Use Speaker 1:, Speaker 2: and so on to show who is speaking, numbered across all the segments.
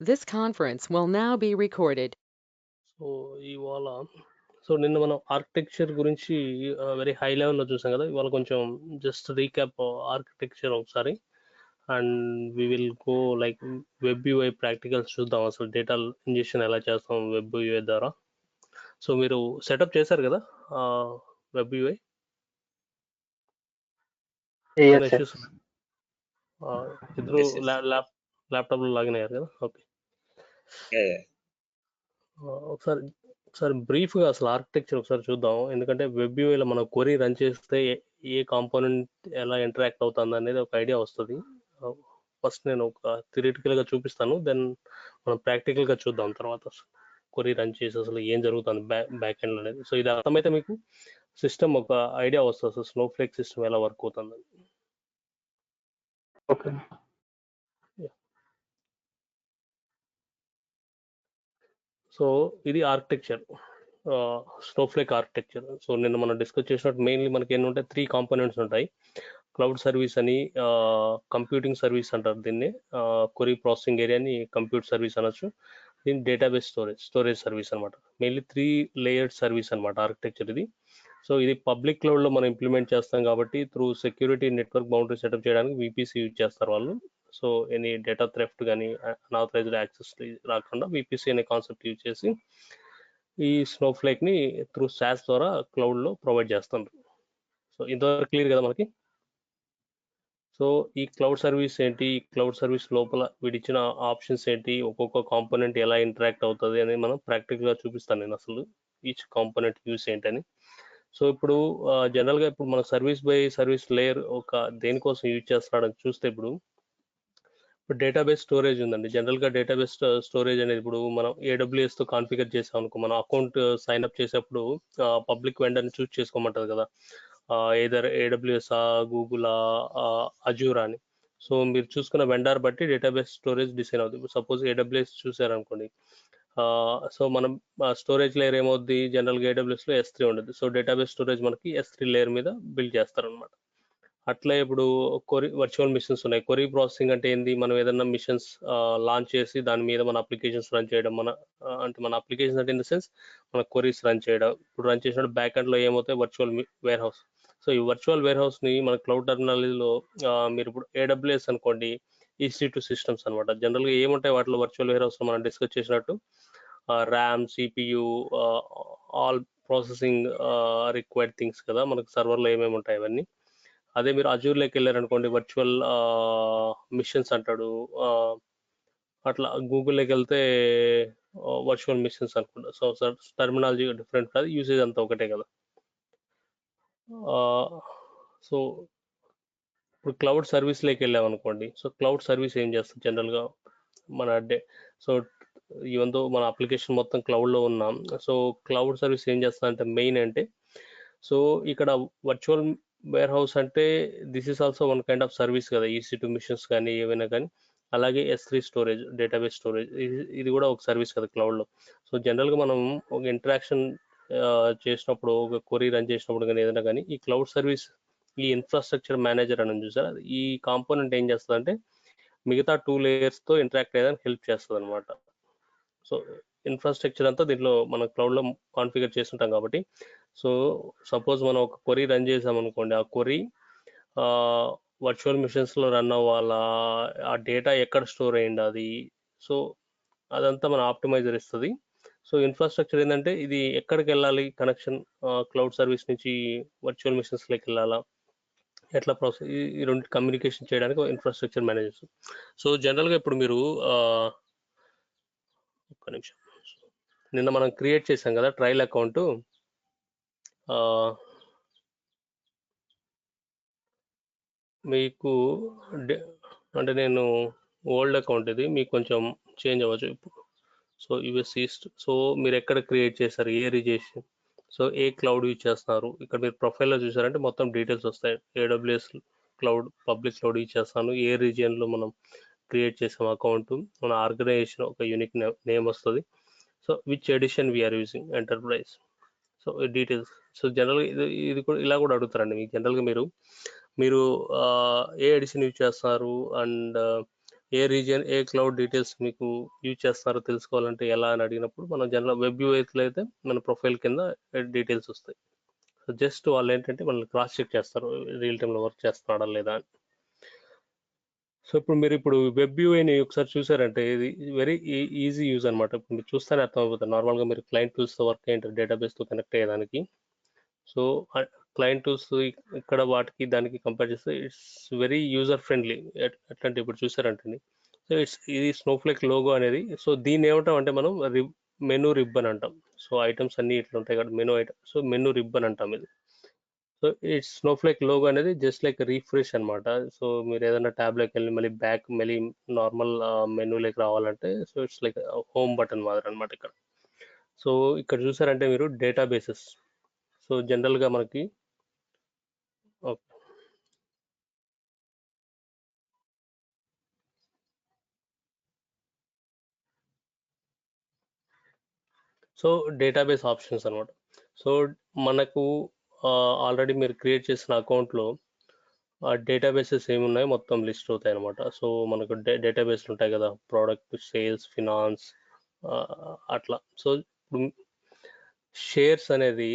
Speaker 1: This conference will now be recorded.
Speaker 2: So ఇవాళ నిన్న మనం ఆర్కిటెక్చర్ గురించి వెరీ హై లెవెల్లో చూసాం కదా. ఇవాళ కొంచెం జస్ట్ రీక్యాప్ ఆర్కిటెక్చర్ ఒకసారి, and we will go like web UI practicals చూద్దాం. అసలు డేటా ఇంజెక్షన్ ఎలా చేస్తాం వెబ్ యూఐ ద్వారా. సో మీరు సెటప్ చేశారు కదా web UI?
Speaker 3: Yes, sir.
Speaker 2: Issues ఇద్దరు
Speaker 4: Yes, yes.
Speaker 2: ల్యాప్టాప్లో లాగిన్ అయ్యారు కదా. Okay,
Speaker 4: Yeah, yeah.
Speaker 2: ఒకసారి బ్రీఫ్గా అసలు ఆర్కిటెక్చర్ ఒకసారి చూద్దాం. ఎందుకంటే వెబ్ యూఐలో మనం క్వరీ రన్ చేస్తే ఏ కాంపోనెంట్ ఎలా ఇంటరాక్ట్ అవుతుంది అనేది ఒక ఐడియా వస్తుంది. ఫస్ట్ నేను ఒక థియరిటికల్గా చూపిస్తాను, దెన్ మనం ప్రాక్టికల్గా చూద్దాం తర్వాత క్వరీ రన్ చేసి అసలు ఏం జరుగుతుంది బ్యాక్ ఎండ్ అనేది. సో ఇది అర్థమైతే మీకు సిస్టమ్ ఒక ఐడియా వస్తుంది, అసలు స్నోఫ్లేక్ సిస్టమ్ ఎలా వర్క్ అవుతుంది.
Speaker 3: Okay.
Speaker 2: సో ఇది ఆర్కిటెక్చర్, స్నోఫ్లేక్ ఆర్కిటెక్చర్. సో నిన్న మనం డిస్కస్ చేసినట్టు మెయిన్లీ మనకి ఏంటంటే 3 కాంపోనెంట్స్ ఉంటాయి. క్లౌడ్ సర్వీస్ అని, కంప్యూటింగ్ సర్వీస్ అంటారు దీన్ని, క్వరీ ప్రాసెసింగ్ ఏరియాని కంప్యూట్ సర్వీస్ అనొచ్చు, దీన్ని డేటాబేస్ స్టోరేజ్ సర్వీస్ అనమాట. మెయిన్లీ 3 లేయర్డ్ సర్వీస్ అనమాట ఆర్కిటెక్చర్ ఇది. సో ఇది పబ్లిక్ క్లౌడ్లో మనం ఇంప్లిమెంట్ చేస్తాం కాబట్టి through security network boundary setup చేయడానికి విపిసి యూజ్ చేస్తారు వాళ్ళు. సో ఎనీ డేటా థ్రెఫ్ట్ కానీ అన్ఆథరైజ్డ్ యాక్సెస్ రాకుండా విపిసి అనే కాన్సెప్ట్ యూజ్ చేసి ఈ స్నోఫ్లేక్ని త్రూ సాస్ ద్వారా క్లౌడ్లో ప్రొవైడ్ చేస్తున్నారు. సో ఇంతవరకు క్లియర్ కదా మనకి. సో ఈ క్లౌడ్ సర్వీస్ ఏంటి, క్లౌడ్ సర్వీస్ లోపల వీడిచ్చిన ఆప్షన్స్ ఏంటి, ఒక్కొక్క కాంపోనెంట్ ఎలా ఇంటరాక్ట్ అవుతుంది అనేది మనం ప్రాక్టికల్గా చూపిస్తాను నేను, అసలు ఈచ్ కాంపోనెంట్ యూస్ ఏంటని. సో ఇప్పుడు జనరల్గా ఇప్పుడు మన సర్వీస్ బై సర్వీస్ లేయర్ ఒక దేనికోసం యూజ్ చేస్తున్నాడని చూస్తే ఇప్పుడు డేటాబేస్ స్టోరేజ్ ఉందండి. జనరల్గా డేటాబేస్ స్టోరేజ్ అనేది ఇప్పుడు మనం ఏడబ్ల్యూఎస్తో కాన్ఫిగర్ చేసాం అనుకో, మన అకౌంట్ సైన్ అప్ చేసేప్పుడు పబ్లిక్ వెండర్ని చూస్ చేసుకోమంటుంది కదా, ఏదర్ ఏడబ్ల్యూఎస్, గూగుల్, అజూర్ అని. సో మీరు చూసుకున్న వెండర్ బట్టి డేటాబేస్ స్టోరేజ్ డిసైన్ అవుతుంది. ఇప్పుడు సపోజ్ ఏడబ్ల్యూఎస్ చూసారనుకోండి, సో మనం స్టోరేజ్ లేయర్ ఏమవుద్ది, జనరల్గా ఏడబ్ల్యూఎస్లో S3 ఉండదు. సో డేటాబేస్ స్టోరేజ్ మనకి S3 లేయర్ మీద బిల్డ్ చేస్తారనమాట. అట్లా ఇప్పుడు వర్చువల్ మిషన్స్ ఉన్నాయి. క్వరీ ప్రాసెసింగ్ అంటే ఏంది, మనం ఏదైనా మిషన్స్ లాంచ్ చేసి దాని మీద మన అప్లికేషన్స్ రన్ చేయడం, అంటే మన అప్లికేషన్స్ అంటే ఇన్ ద సెన్స్ మన క్వరీస్ రన్ చేయడం. ఇప్పుడు రన్ చేసినప్పుడు బ్యాక్ ఎండ్లో ఏమవుతాయి, వర్చువల్ వేర్ హౌస్. సో ఈ వర్చువల్ వేర్ హౌస్ని మన క్లౌడ్ టెర్మినాలజీలో మీరు ఇప్పుడు ఏడబ్ల్యూఎస్ అనుకోండి, EC2 సిస్టమ్స్ అనమాట. జనరల్గా ఏముంటాయి వాటిలో వర్చువల్ వేర్ హౌస్లో మనం డిస్కస్ చేసినట్టు RAM, CPU, all processing required things కదా మనకు సర్వర్లో ఏమేమి ఉంటాయి అవన్నీ. అదే మీరు అజూర్లోకి వెళ్ళారనుకోండి, వర్చువల్ మిషన్స్ అంటాడు. అట్లా గూగుల్లోకి వెళ్తే వర్చువల్ మిషన్స్ అనుకుంటా. సో టర్మినాలజీ డిఫరెంట్ కాదు, యూసేజ్ అంతా ఒకటే కదా. సో ఇప్పుడు క్లౌడ్ సర్వీస్లోకి వెళ్ళామనుకోండి, సో క్లౌడ్ సర్వీస్ ఏం చేస్తుంది జనరల్గా మన సో ఈవెంతో మన అప్లికేషన్ మొత్తం క్లౌడ్లో ఉన్నాం. సో క్లౌడ్ సర్వీస్ ఏం చేస్తుందంటే మెయిన్ అంటే, సో ఇక్కడ వర్చువల్ వేర్ హౌస్ అంటే this is also one kind of service కదా, EC2 మిషన్స్ కానీ ఏవైనా కానీ. అలాగే S3 స్టోరేజ్, డేటాబేస్ స్టోరేజ్, ఇది కూడా ఒక సర్వీస్ కదా క్లౌడ్లో. సో జనరల్గా మనం ఒక ఇంటరాక్షన్ చేసినప్పుడు, ఒక క్వరీ రన్ చేసినప్పుడు కానీ ఏదైనా కానీ, ఈ క్లౌడ్ సర్వీస్ ఈ ఇన్ఫ్రాస్ట్రక్చర్ మేనేజర్ అని చూసారా, ఈ కాంపోనెంట్ ఏం చేస్తుంది అంటే మిగతా 2 లేయర్స్తో ఇంటరాక్ట్ అయ్యేదానికి హెల్ప్ చేస్తుంది అనమాట. సో ఇన్ఫ్రాస్ట్రక్చర్ అంతా దీంట్లో మన క్లౌడ్లో కాన్ఫిగర్ చేస్తుంటాం కాబట్టి, సో సపోజ్ మనం ఒక క్వరీ రన్ చేసామనుకోండి, ఆ క్వరీ వర్చువల్ మిషన్స్లో రన్ అవ్వాలా, ఆ డేటా ఎక్కడ స్టోర్ అయ్యింది అది, సో అదంతా మన ఆప్టిమైజర్ ఇస్తుంది. సో ఇన్ఫ్రాస్ట్రక్చర్ ఏంటంటే ఇది ఎక్కడికి వెళ్ళాలి, కనెక్షన్ క్లౌడ్ సర్వీస్ నుంచి వర్చువల్ మిషన్స్లోకి వెళ్ళాలా, ఎట్లా ప్రాసెస్, ఈ రెండు కమ్యూనికేషన్ చేయడానికి ఇన్ఫ్రాస్ట్రక్చర్ మేనేజర్స్. సో జనరల్గా ఇప్పుడు మీరు ఒక్క నిమిషం, నిన్న మనం క్రియేట్ చేసాం కదా ట్రయల్ అకౌంట్. మీకు అంటే నేను ఓల్డ్ అకౌంట్ ఇది, మీకు కొంచెం చేంజ్ అవ్వచ్చు ఇప్పుడు. సో US ఈస్ట్, సో మీరు ఎక్కడ క్రియేట్ చేశారు, ఏ రీజియన్, సో ఏ క్లౌడ్ యూజ్ చేస్తున్నారు, ఇక్కడ మీరు ప్రొఫైల్లో చూసారంటే మొత్తం డీటెయిల్స్ వస్తాయి. AWS cloud, public cloud use చేస్తాను, ఏ రీజియన్లో మనం క్రియేట్ చేసాం అకౌంట్, మన ఆర్గనైజేషన్ ఒక యూనిక్ నేమ్ వస్తుంది. So which edition we are using, enterprise, so details. So జనరల్గా ఇది కూడా ఇలా కూడా అడుగుతారండి మీకు. జనరల్గా మీరు ఏ ఎడిషన్ యూజ్ చేస్తున్నారు, అండ్ ఏ రీజియన్ ఏ క్లౌడ్ డీటెయిల్స్ మీకు యూజ్ చేస్తారో తెలుసుకోవాలంటే ఎలా అని అడిగినప్పుడు మనం జనరల్ వెబ్ యూఐలో అయితే మన ప్రొఫైల్ కింద డీటెయిల్స్ వస్తాయి. సో జస్ట్ వాళ్ళు ఏంటంటే మనల్ని క్రాస్ చెక్ చేస్తారు రియల్ టైంలో వర్క్ చేస్తున్నాడా లేదా అని. సో ఇప్పుడు వెబ్ యూఐని ఒకసారి చూసారంటే ఇది వెరీ ఈజీ యూజ్ అనమాట. ఇప్పుడు మీరు చూస్తేనే అర్థమైపోతుంది. నార్మల్గా మీరు క్లయింట్ టూల్స్తో వర్క్ అయ్యింటారు డేటాబేస్తో కనెక్ట్ అయ్యేదానికి. సో క్లయింట్ టూల్స్ ఇక్కడ వాటికి దానికి కంపేర్ చేస్తే ఇట్స్ వెరీ యూజర్ ఫ్రెండ్లీ. ఎట్లాంటి ఇప్పుడు చూసారంటే సో ఇది స్నోఫ్లేక్ లోగో అనేది. సో దీన్ని ఏమంటాం అంటే మనం మెనూ రిబ్ అని అంటాం. సో ఐటమ్స్ అన్ని ఇట్లా ఉంటాయి కదా menu item. So menu rib అని అంటాం ఇది. సో ఇట్స్ స్నోఫ్లేక్ లోగో అనేది జస్ట్ లైక్ రీఫ్రెష్ అనమాట. సో మీరు ఏదైనా ట్యాబ్లోకి వెళ్ళి మళ్ళీ బ్యాక్ మళ్ళీ నార్మల్ మెనూలోకి రావాలంటే so it's like home button మాదిరి అనమాట ఇక్కడ. సో ఇక్కడ చూసారంటే మీరు డేటాబేసెస్. సో జనరల్గా మనకి సో డేటాబేస్ ఆప్షన్స్ అనమాట. సో మనకు ఆల్రెడీ మీరు క్రియేట్ చేసిన అకౌంట్లో డేటాబేసెస్ ఏమున్నాయో మొత్తం లిస్ట్ అవుతాయి అనమాట. సో మనకు డేటాబేస్లు ఉంటాయి కదా, ప్రోడక్ట్, సేల్స్, ఫినాన్స్, అట్లా. సో ఇప్పుడు షేర్స్ అనేది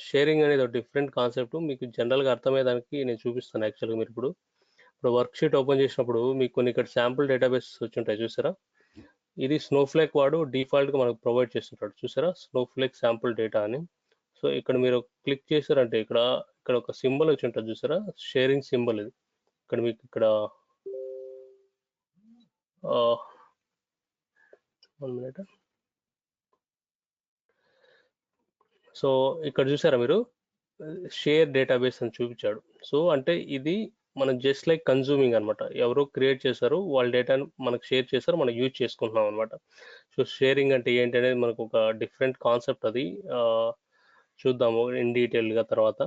Speaker 2: షేరింగ్ అనేది ఒక డిఫరెంట్ కాన్సెప్ట్. మీకు జనరల్గా అర్థమయ్యేదానికి నేను చూపిస్తాను. యాక్చువల్గా మీరు ఇప్పుడు వర్క్ షీట్ ఓపెన్ చేసినప్పుడు మీకు కొన్ని ఇక్కడ శాంపుల్ డేటాబేస్ వచ్చి ఉంటాయి చూసారా. ఇది స్నోఫ్లేక్ వాడు డిఫాల్ట్గా మనకు ప్రొవైడ్ చేస్తుంటాడు చూసారా, స్నోఫ్లేక్ శాంపుల్ డేటా అని. సో ఇక్కడ మీరు క్లిక్ చేశారంటే ఇక్కడ ఒక సింబల్ వచ్చి ఉంటుంది చూసారా, షేరింగ్ సింబల్. ఇది ఇక్కడ మీకు ఇక్కడ 1 minute. సో ఇక్కడ చూసారా మీరు షేర్ డేటాబేస్ అని చూపించాడు. సో అంటే ఇది మనం జస్ట్ లైక్ కన్జ్యూమింగ్ అనమాట. ఎవరో క్రియేట్ చేశారు, వాళ్ళ డేటాను మనకు షేర్ చేశారు, మనం యూజ్ చేసుకుంటున్నాం అనమాట. సో షేరింగ్ అంటే ఏంటి అనేది మనకు ఒక డిఫరెంట్ కాన్సెప్ట్. అది చూద్దాము ఇన్ డీటెయిల్గా తర్వాత.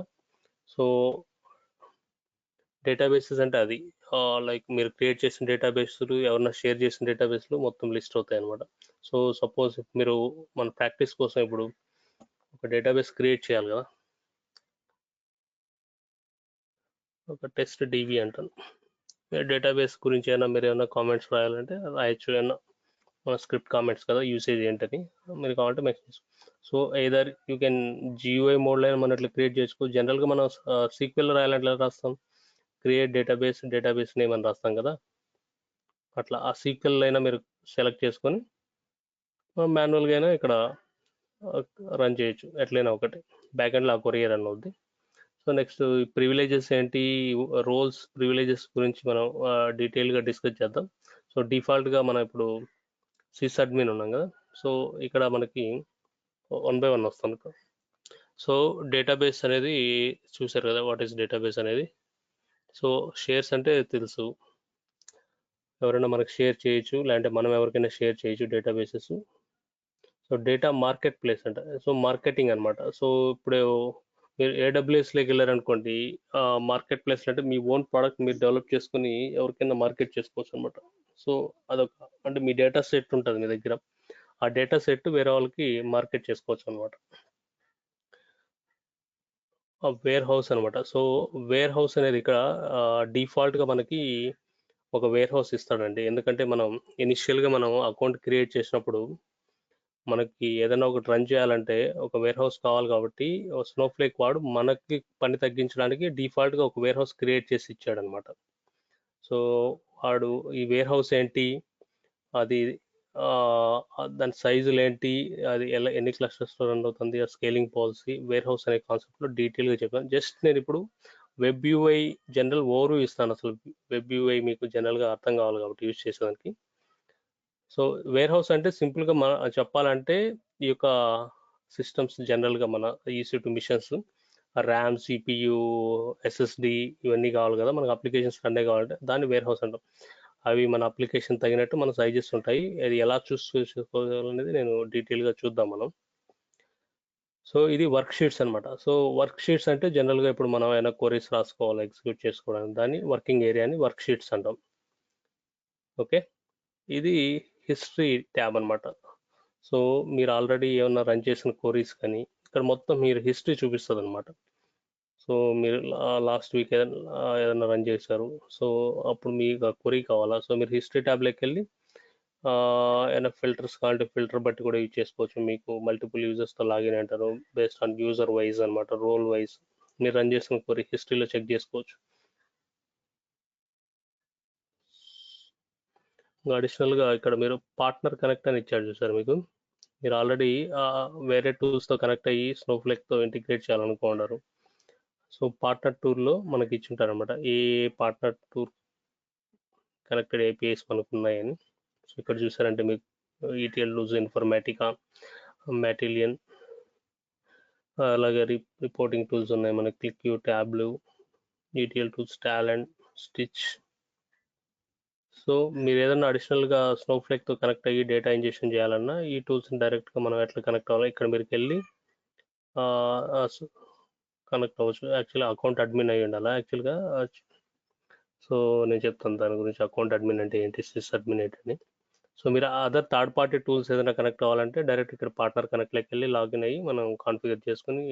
Speaker 2: సో డేటాబేసెస్ అంటే అది లైక్ మీరు క్రియేట్ చేసిన డేటాబేస్లు, ఎవరన్నా షేర్ చేసిన డేటాబేస్లు మొత్తం లిస్ట్ అవుతాయి అనమాట. సో సపోజ్ మీరు మన ప్రాక్టీస్ కోసం ఇప్పుడు ఒక డేటాబేస్ క్రియేట్ చేయాలి కదా, ఒక టెస్ట్ డివి అంటాను. డేటాబేస్ గురించి అయినా మీరు ఏమైనా కామెంట్స్ రాయాలంటే రాయొచ్చు. ఏమన్నా మన స్క్రిప్ట్ కామెంట్స్ కదా, యూసేజ్ ఏంటని మీరు కావాలంటే message. So either you can GUI మోడ్లో అయినా మనం ఇట్లా క్రియేట్ చేసుకోవచ్చు. జనరల్గా మనం సీక్వెల్ రాయాలంటే ఎలా రాస్తాం, క్రియేట్ డేటాబేస్ నేమ్ అని రాస్తాం కదా, అట్లా ఆ సీక్వెల్ అయినా మీరు సెలెక్ట్ చేసుకొని మాన్యువల్గా అయినా ఇక్కడ రన్ చేయొచ్చు. ఎట్లయినా ఒకటి బ్యాక్ ఎండ్లో ఆ కొరియర్ రన్ అవుద్ది. సో నెక్స్ట్ ప్రివిలేజెస్ ఏంటి, రోల్స్ ప్రివిలేజెస్ గురించి మనం డీటెయిల్గా డిస్కస్ చేద్దాం. సో డిఫాల్ట్గా మనం ఇప్పుడు సిస్ అడ్మిన్ ఉన్నాం కదా, సో ఇక్కడ మనకి 1 by 1 వస్తాం. సో డేటాబేస్ అనేది చూసారు కదా, వాట్ ఈస్ డేటాబేస్ అనేది. సో షేర్స్ అంటే తెలుసు, ఎవరైనా మనకు షేర్ చేయొచ్చు, లేదంటే మనం ఎవరికైనా షేర్ చేయొచ్చు databases. So data market place అంటే సో మార్కెటింగ్ అనమాట. సో ఇప్పుడు మీరు ఏడబ్ల్యూఎస్లోకి వెళ్ళారనుకోండి, మార్కెట్ ప్లేస్ అంటే మీ ఓన్ ప్రోడక్ట్ మీరు డెవలప్ చేసుకుని ఎవరికైనా మార్కెట్ చేసుకోవచ్చు అనమాట. సో అదొక అంటే మీ డేటా సెట్ ఉంటుంది మీ దగ్గర, ఆ డేటా సెట్ వేరే వాళ్ళకి మార్కెట్ చేసుకోవచ్చు అనమాట. వేర్ హౌస్ అనమాట. సో వేర్ హౌస్ అనేది ఇక్కడ డిఫాల్ట్గా మనకి ఒక వేర్ హౌస్ ఇస్తాడండి. ఎందుకంటే మనం ఇనిషియల్గా మనం అకౌంట్ క్రియేట్ చేసినప్పుడు మనకి ఏదైనా ఒకటి రన్ చేయాలంటే ఒక వేర్ హౌస్ కావాలి. కాబట్టి స్నోఫ్లేక్ వాడు మనకి పని తగ్గించడానికి డిఫాల్ట్గా ఒక వేర్ హౌస్ క్రియేట్ చేసి ఇచ్చాడనమాట. సో వాడు ఈ వేర్ హౌస్ ఏంటి, అది దాని సైజులు ఏంటి, అది ఎన్ని క్లస్టర్స్లో రన్ అవుతుంది, ఆ స్కేలింగ్ పాలసీ, వేర్ హౌస్ అనే కాన్సెప్ట్లో డీటెయిల్గా చెప్పాను. జస్ట్ నేను ఇప్పుడు వెబ్ యూఐ జనరల్ ఓవర్ ఇస్తాను. అసలు వెబ్ యూఐ మీకు జనరల్గా అర్థం కావాలి కాబట్టి యూజ్ చేసేదానికి. సో వేర్ హౌస్ అంటే సింపుల్గా చెప్పాలంటే ఈ యొక్క సిస్టమ్స్ జనరల్గా మన EC2 machines, RAM, CPU, SSD ఇవన్నీ కావాలి కదా మనకు, అప్లికేషన్స్ అన్నీ కావాలంటే దాన్ని వేర్ హౌస్ అంటాం. అవి మన అప్లికేషన్ తగినట్టు మన సైజెస్ ఉంటాయి. అది ఎలా చూస్ చేసుకోవాలనేది నేను డీటెయిల్గా చూద్దాం మనం. సో ఇది వర్క్ షీట్స్ అనమాట. సో వర్క్ షీట్స్ అంటే జనరల్గా ఇప్పుడు మనం ఏమైనా క్వరీస్ రాసుకోవాలి, ఎగ్జిక్యూట్ చేసుకోవడానికి, దాన్ని వర్కింగ్ ఏరియాని వర్క్ షీట్స్ అంటాం. ఓకే, ఇది హిస్టరీ ట్యాబ్ అనమాట. సో మీరు ఆల్రెడీ ఏమన్నా రన్ చేసిన క్వరీస్ కానీ ఇక్కడ మొత్తం మీరు హిస్టరీ చూపిస్తుంది అనమాట. సో మీరు లాస్ట్ వీక్ ఏదైనా రన్ చేశారు, సో అప్పుడు మీకు ఆ క్వరీ కావాలా, సో మీరు హిస్టరీ ట్యాబ్లోకి వెళ్ళి ఏమైనా ఫిల్టర్స్ కావాలంటే ఫిల్టర్ బట్టి కూడా యూజ్ చేసుకోవచ్చు. మీకు మల్టిపుల్ యూజర్స్తో లాగిన్ అంటారు బేస్డ్ ఆన్ యూజర్ వైజ్ అనమాట, రోల్ వైజ్ మీరు రన్ చేసిన క్వరీ హిస్టరీలో చెక్ చేసుకోవచ్చు. అడిషనల్గా ఇక్కడ మీరు పార్ట్నర్ కనెక్ట్ అని ఇచ్చాడు చూసారు, మీకు మీరు ఆల్రెడీ వేరే టూల్స్తో కనెక్ట్ అయ్యి స్నోఫ్లేక్తో ఇంటిగ్రేట్ చేయాలనుకున్నారు. సో పార్ట్నర్ టూర్లో మనకి ఇచ్చి ఉంటారు అనమాట a partner tour connected APIs మనకు ఉన్నాయని. సో ఇక్కడ చూసారంటే మీకు ఈటీఎల్ లూజ్ ఇన్ఫర్మాటికా, మ్యాటిలియన్, అలాగే రిపోర్టింగ్ టూల్స్ ఉన్నాయి మనకి క్లిక్ యూ, Tableau, ETL tools, Talend, Stitch. So మీరు ఏదైనా అడిషనల్గా స్నోఫ్లేక్తో కనెక్ట్ అయ్యి డేటా ఇంజెక్షన్ చేయాలన్నా ఈ టూల్స్ని డైరెక్ట్గా మనం ఎట్లా కనెక్ట్ అవ్వాలి, ఇక్కడ మీరు వెళ్ళి కనెక్ట్ అవ్వచ్చు. యాక్చువల్గా అకౌంట్ అడ్మిన్ అయ్యి ఉండాలి యాక్చువల్గా. సో నేను చెప్తాను దాని గురించి, అకౌంట్ అడ్మిన్ అంటే ఏంటి, సిస్ అడ్మిన్ ఏంటని. సో మీరు అదర్ థర్డ్ పార్టీ టూల్స్ ఏదైనా కనెక్ట్ అవ్వాలంటే డైరెక్ట్ ఇక్కడ పార్ట్నర్ కనెక్ట్లోకి వెళ్ళి లాగిన్ అయ్యి మనం కాన్ఫిగర్ చేసుకుని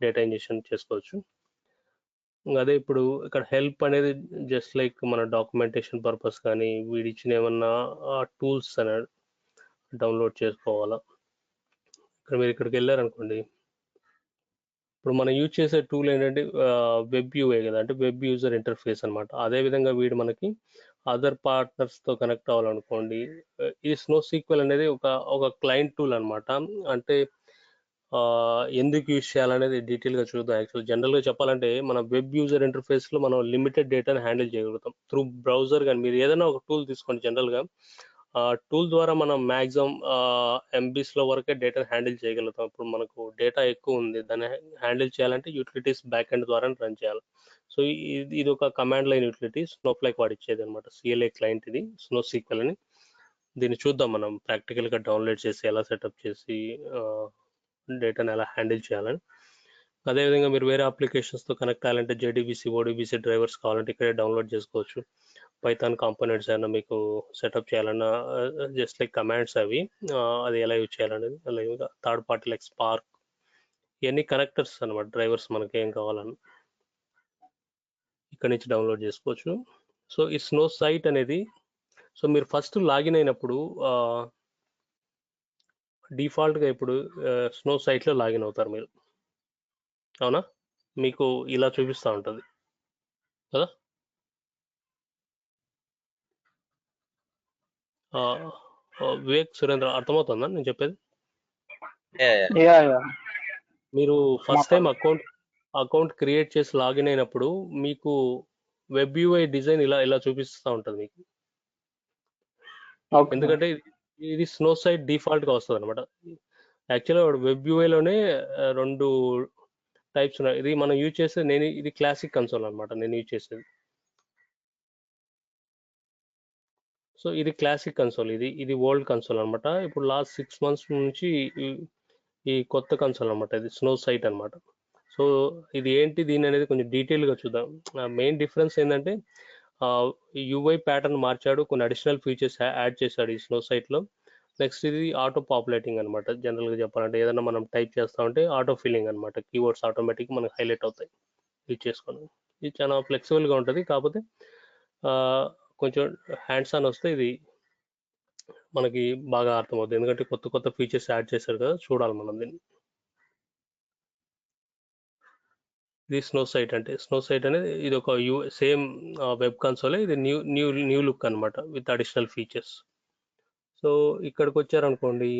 Speaker 2: డేటా ఇంజెక్షన్ చేసుకోవచ్చు. అదే ఇప్పుడు ఇక్కడ హెల్ప్ అనేది జస్ట్ లైక్ మన డాక్యుమెంటేషన్ పర్పస్ కానీ వీడిచ్చిన ఏమన్నా టూల్స్ అనేది డౌన్లోడ్ చేసుకోవాలా. ఇక్కడ మీరు ఇక్కడికి వెళ్ళారనుకోండి, ఇప్పుడు మనం యూజ్ చేసే టూల్ ఏంటంటే వెబ్ యూఐ కదా, అంటే వెబ్ యూజర్ ఇంటర్ఫేస్ అనమాట. అదేవిధంగా వీడు మనకి అదర్ పార్ట్నర్స్తో కనెక్ట్ అవ్వాలనుకోండి, ఈ స్నో సీక్వెల్ అనేది ఒక క్లయింట్ టూల్ అనమాట. అంటే ఎందుకు యూజ్ చేయాలనేది డీటెయిల్గా చూద్దాం. యాక్చువల్ జనరల్గా చెప్పాలంటే మన వెబ్ యూజర్ ఇంటర్ఫేస్లో మనం లిమిటెడ్ డేటాని హ్యాండిల్ చేయగలుగుతాం త్రూ బ్రౌజర్. కానీ మీరు ఏదైనా ఒక టూల్ తీసుకోండి, జనరల్గా టూల్ ద్వారా మనం మ్యాక్సిమం ఎంబీస్లో వరకే డేటాని హ్యాండిల్ చేయగలుగుతాం. ఇప్పుడు మనకు డేటా ఎక్కువ ఉంది, దాన్ని హ్యాండిల్ చేయాలంటే యూటిలిటీస్ బ్యాక్ ఎండ్ ద్వారా రన్ చేయాలి. సో ఇది ఒక కమాండ్ లైన్ యూటిలిటీ స్నోఫ్లేక్ వాడి ఇచ్చేది అనమాట, సిఎల్ఏ క్లయింట్ ఇది స్నో సీక్వెల్ అని. దీన్ని చూద్దాం మనం ప్రాక్టికల్గా డౌన్లోడ్ చేసి ఎలా సెటప్ చేసి డేటాని ఎలా హ్యాండిల్ చేయాలని. అదేవిధంగా మీరు వేరే అప్లికేషన్స్తో కనెక్ట్ అవ్వాలంటే జేడీబీసీ, ఓడీబీసీ డ్రైవర్స్ కావాలంటే ఇక్కడే డౌన్లోడ్ చేసుకోవచ్చు. పైథాన్ కాంపోనెంట్స్ అయినా మీకు సెటప్ చేయాలన్నా జస్ట్ లైక్ కమాండ్స్ అవి, అది ఎలా యూజ్ చేయాలనేది. అలాగే థర్డ్ పార్టీ లైక్ స్పార్క్, ఇవన్నీ కనెక్టర్స్ అనమాట, డ్రైవర్స్ మనకి ఏం కావాలని ఇక్కడ నుంచి డౌన్లోడ్ చేసుకోవచ్చు. సో ఈ స్నో సైట్ అనేది, సో మీరు ఫస్ట్ లాగిన్ అయినప్పుడు డిఫాల్ట్గా ఇప్పుడు స్నో సైట్లో లాగిన్ అవుతారు మీరు, అవునా? మీకు ఇలా చూపిస్తూ ఉంటుంది కదా. వివేక్, సురేంద్ర అర్థమవుతుందా నేను చెప్పేది? మీరు ఫస్ట్ టైం అకౌంట్ క్రియేట్ చేసి లాగిన్ అయినప్పుడు మీకు వెబ్ యూఐ డిజైన్ ఇలా చూపిస్తూ ఉంటుంది మీకు. ఎందుకంటే ఇది స్నో సైట్ డిఫాల్ట్గా వస్తుంది అనమాట. యాక్చువల్గా వెబ్ యూఐలోనే 2 టైప్స్ ఉన్నాయి. ఇది మనం యూజ్ చేసేది, ఇది క్లాసిక్ కన్సోల్ అనమాట నేను యూజ్ చేసేది. సో ఇది క్లాసిక్ కన్సోల్, ఇది ఓల్డ్ కన్సోల్ అనమాట. ఇప్పుడు లాస్ట్ 6 months నుంచి ఈ కొత్త కన్సోల్ అనమాట, ఇది స్నో సైట్ అనమాట. సో ఇది ఏంటి దీని అనేది కొంచెం డీటెయిల్గా చూద్దాం. మెయిన్ డిఫరెన్స్ ఏంటంటే యూఐ ప్యాటర్న్ మార్చాడు, కొన్ని అడిషనల్ ఫీచర్స్ యాడ్ చేశాడు ఈ స్నో సైట్లో. నెక్స్ట్ ఇది ఆటో పాపులేటింగ్ అనమాట. జనరల్గా చెప్పాలంటే ఏదైనా మనం టైప్ చేస్తామంటే ఆటో ఫిల్లింగ్ అనమాట, కీవర్డ్స్ ఆటోమేటిక్గా మనకి హైలైట్ అవుతాయి యూజ్ చేసుకోండి. ఇది చాలా ఫ్లెక్సిబుల్గా ఉంటుంది, కాకపోతే కొంచెం హ్యాండ్స్ ఆన్ వస్తే ఇది మనకి బాగా అర్థమవుతుంది, ఎందుకంటే కొత్త కొత్త ఫీచర్స్ యాడ్ చేశారు కదా, చూడాలి మనం దీన్ని. ఇది స్నో సైట్ అనేది ఇది ఒక సేమ్ వెబ్ కన్సోలే, ఇది న్యూ లుక్ అనమాట విత్ అడిషనల్ ఫీచర్స్. సో ఇక్కడికి వచ్చారనుకోండి,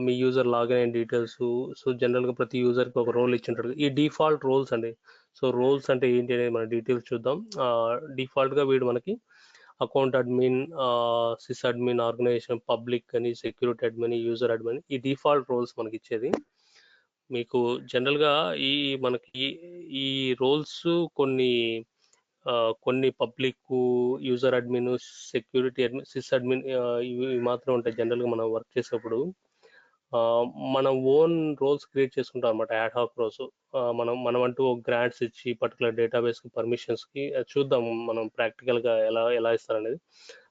Speaker 2: మీ యూజర్ లాగిన్ అయిన డీటెయిల్స్. సో జనరల్గా ప్రతి యూజర్కి ఒక రోల్ ఇచ్చింటారు, ఈ డిఫాల్ట్ రోల్స్ అండి. సో రోల్స్ అంటే ఏంటి అనేది మన డీటెయిల్స్ చూద్దాం. డిఫాల్ట్గా వీడు మనకి account admin, sys admin, organisation, public అని, సెక్యూరిటీ అడ్మిన్, యూజర్ అడ్మిన్, ఈ డిఫాల్ట్ రోల్స్ మనకి ఇచ్చేది. మీకు జనరల్గా మనకి ఈ రోల్స్ కొన్ని public, user admin, security admin, sys admin ఇవి మాత్రం ఉంటాయి జనరల్గా మనం వర్క్ చేసేటప్పుడు. మనం ఓన్ రోల్స్ క్రియేట్ చేసుకుంటాం అనమాట, యాడ్ హాక్ రోల్స్. మనం అంటూ గ్రాంట్స్ ఇచ్చి పర్టికులర్ డేటాబేస్కి పర్మిషన్స్కి చూద్దాం మనం ప్రాక్టికల్గా ఎలా ఇస్తారనేది.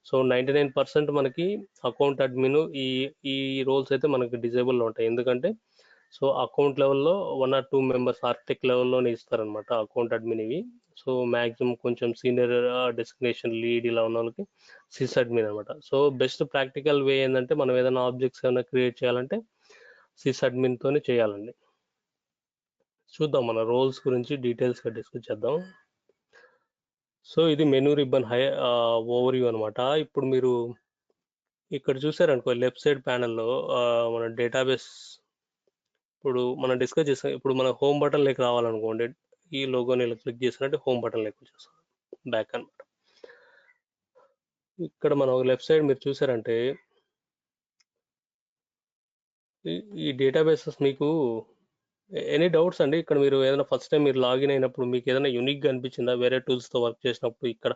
Speaker 2: సో 99% మనకి అకౌంట్ అడ్మిన్ ఈ రోల్స్ అయితే మనకి డిజేబుల్లో ఉంటాయి, ఎందుకంటే సో అకౌంట్ లెవెల్లో 1 or 2 మెంబర్స్ ఆర్కిటెక్ట్ లెవెల్లోనే ఇస్తారనమాట అకౌంట్ అడ్మిన్ ఇవి. సో మ్యాక్సిమం కొంచెం సీనియర్ డెసిగ్నేషన్ లీడ్ ఇలా ఉన్న వాళ్ళకి సిస్ అడ్మిన్ అనమాట. సో బెస్ట్ ప్రాక్టికల్ వే ఏంటంటే మనం ఏదైనా ఆబ్జెక్ట్స్ ఏమైనా క్రియేట్ చేయాలంటే సిస్ అడ్మిన్తోనే చేయాలండి. చూద్దాం మన రోల్స్ గురించి డీటెయిల్స్గా డిస్కస్ చేద్దాం. సో ఇది మెనూ రిబ్బన్ ఓవర్వ్యూ అనమాట. ఇప్పుడు మీరు ఇక్కడ చూసారనుకో లెఫ్ట్ సైడ్ ప్యానెల్లో మన డేటాబేస్ ఇప్పుడు మనం డిస్కస్ చేస్తాం. ఇప్పుడు మన హోమ్ బటన్ లెక్క రావాలనుకోండి, ఈ లోగోని ఇలా క్లిక్ చేసినట్టు హోమ్ బటన్ లెక్క వచ్చేస్తాం బ్యాక్ అనమాట. ఇక్కడ మనం లెఫ్ట్ సైడ్ మీరు చూసారంటే ఈ డేటాబేసెస్ మీకు ఎనీ డౌట్స్ అండి? ఇక్కడ మీరు ఏదైనా ఫస్ట్ టైం మీరు లాగిన్ అయినప్పుడు మీకు ఏదైనా యూనిక్గా అనిపించిందా వేరే టూల్స్తో వర్క్ చేసినప్పుడు? ఇక్కడ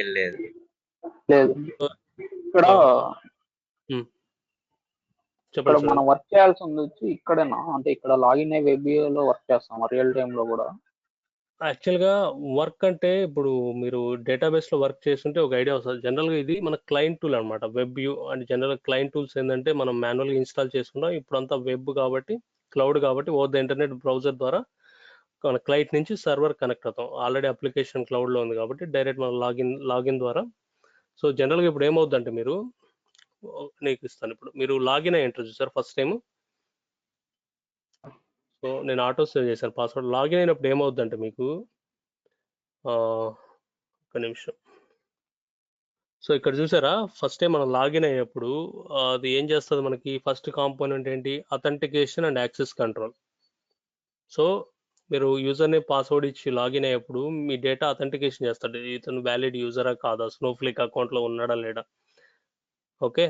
Speaker 4: లేదు
Speaker 3: లేదు. ఇక్కడ
Speaker 2: చెప్పండి సార్.
Speaker 3: మనం వర్క్ చేయాల్సింది వచ్చి ఇక్కడేనా? అంటే ఇక్కడ లాగిన్ అయ్యి వెబ్ లో వర్క్ చేస్తాం రియల్ టైమ్ లో కూడా.
Speaker 2: యాక్చువల్గా వర్క్ అంటే ఇప్పుడు మీరు డేటాబేస్లో వర్క్ చేస్తుంటే ఒక ఐడియా వస్తుంది. జనరల్గా ఇది మన క్లయింట్ టూల్ అనమాట. వెబ్ వ్యూ అంటే జనరల్ క్లయింట్ టూల్స్ ఏంటంటే మనం మాన్యువల్గా ఇన్స్టాల్ చేసుకుంటాం. ఇప్పుడు అంతా వెబ్ కాబట్టి క్లౌడ్ కాబట్టి ఓవర్ ద ఇంటర్నెట్ బ్రౌజర్ ద్వారా మన క్లయింట్ నుంచి సర్వర్ కనెక్ట్ అవుతాం. ఆల్రెడీ అప్లికేషన్ క్లౌడ్లో ఉంది కాబట్టి డైరెక్ట్ మన లాగిన్ ద్వారా. సో జనరల్గా ఇప్పుడు ఏమవుతుందంటే మీరు నీకు ఇస్తాను. ఇప్పుడు మీరు లాగిన్ అయ్యి ఉంటారు చూసారు ఫస్ట్ టైం. సో నేను ఆటో సేవ్ చేశాను పాస్వర్డ్. లాగిన్ అయినప్పుడు ఏమవుతుందంటే మీకు ఒక నిమిషం. సో ఇక్కడ చూసారా ఫస్ట్ టైం మనం లాగిన్ అయ్యేప్పుడు అది ఏం చేస్తుంది మనకి? ఫస్ట్ కాంపోనెంట్ ఏంటి? Authentication and access control. So మీరు యూజర్ నేమ్ పాస్వర్డ్ ఇచ్చి లాగిన్ అయ్యేప్పుడు మీ డేటా అథెంటికేషన్ చేస్తాడు. ఇతను వ్యాలిడ్ యూజరా కాదా, స్నోఫ్లేక్ అకౌంట్లో ఉన్నాడా లేడా. ఓకే,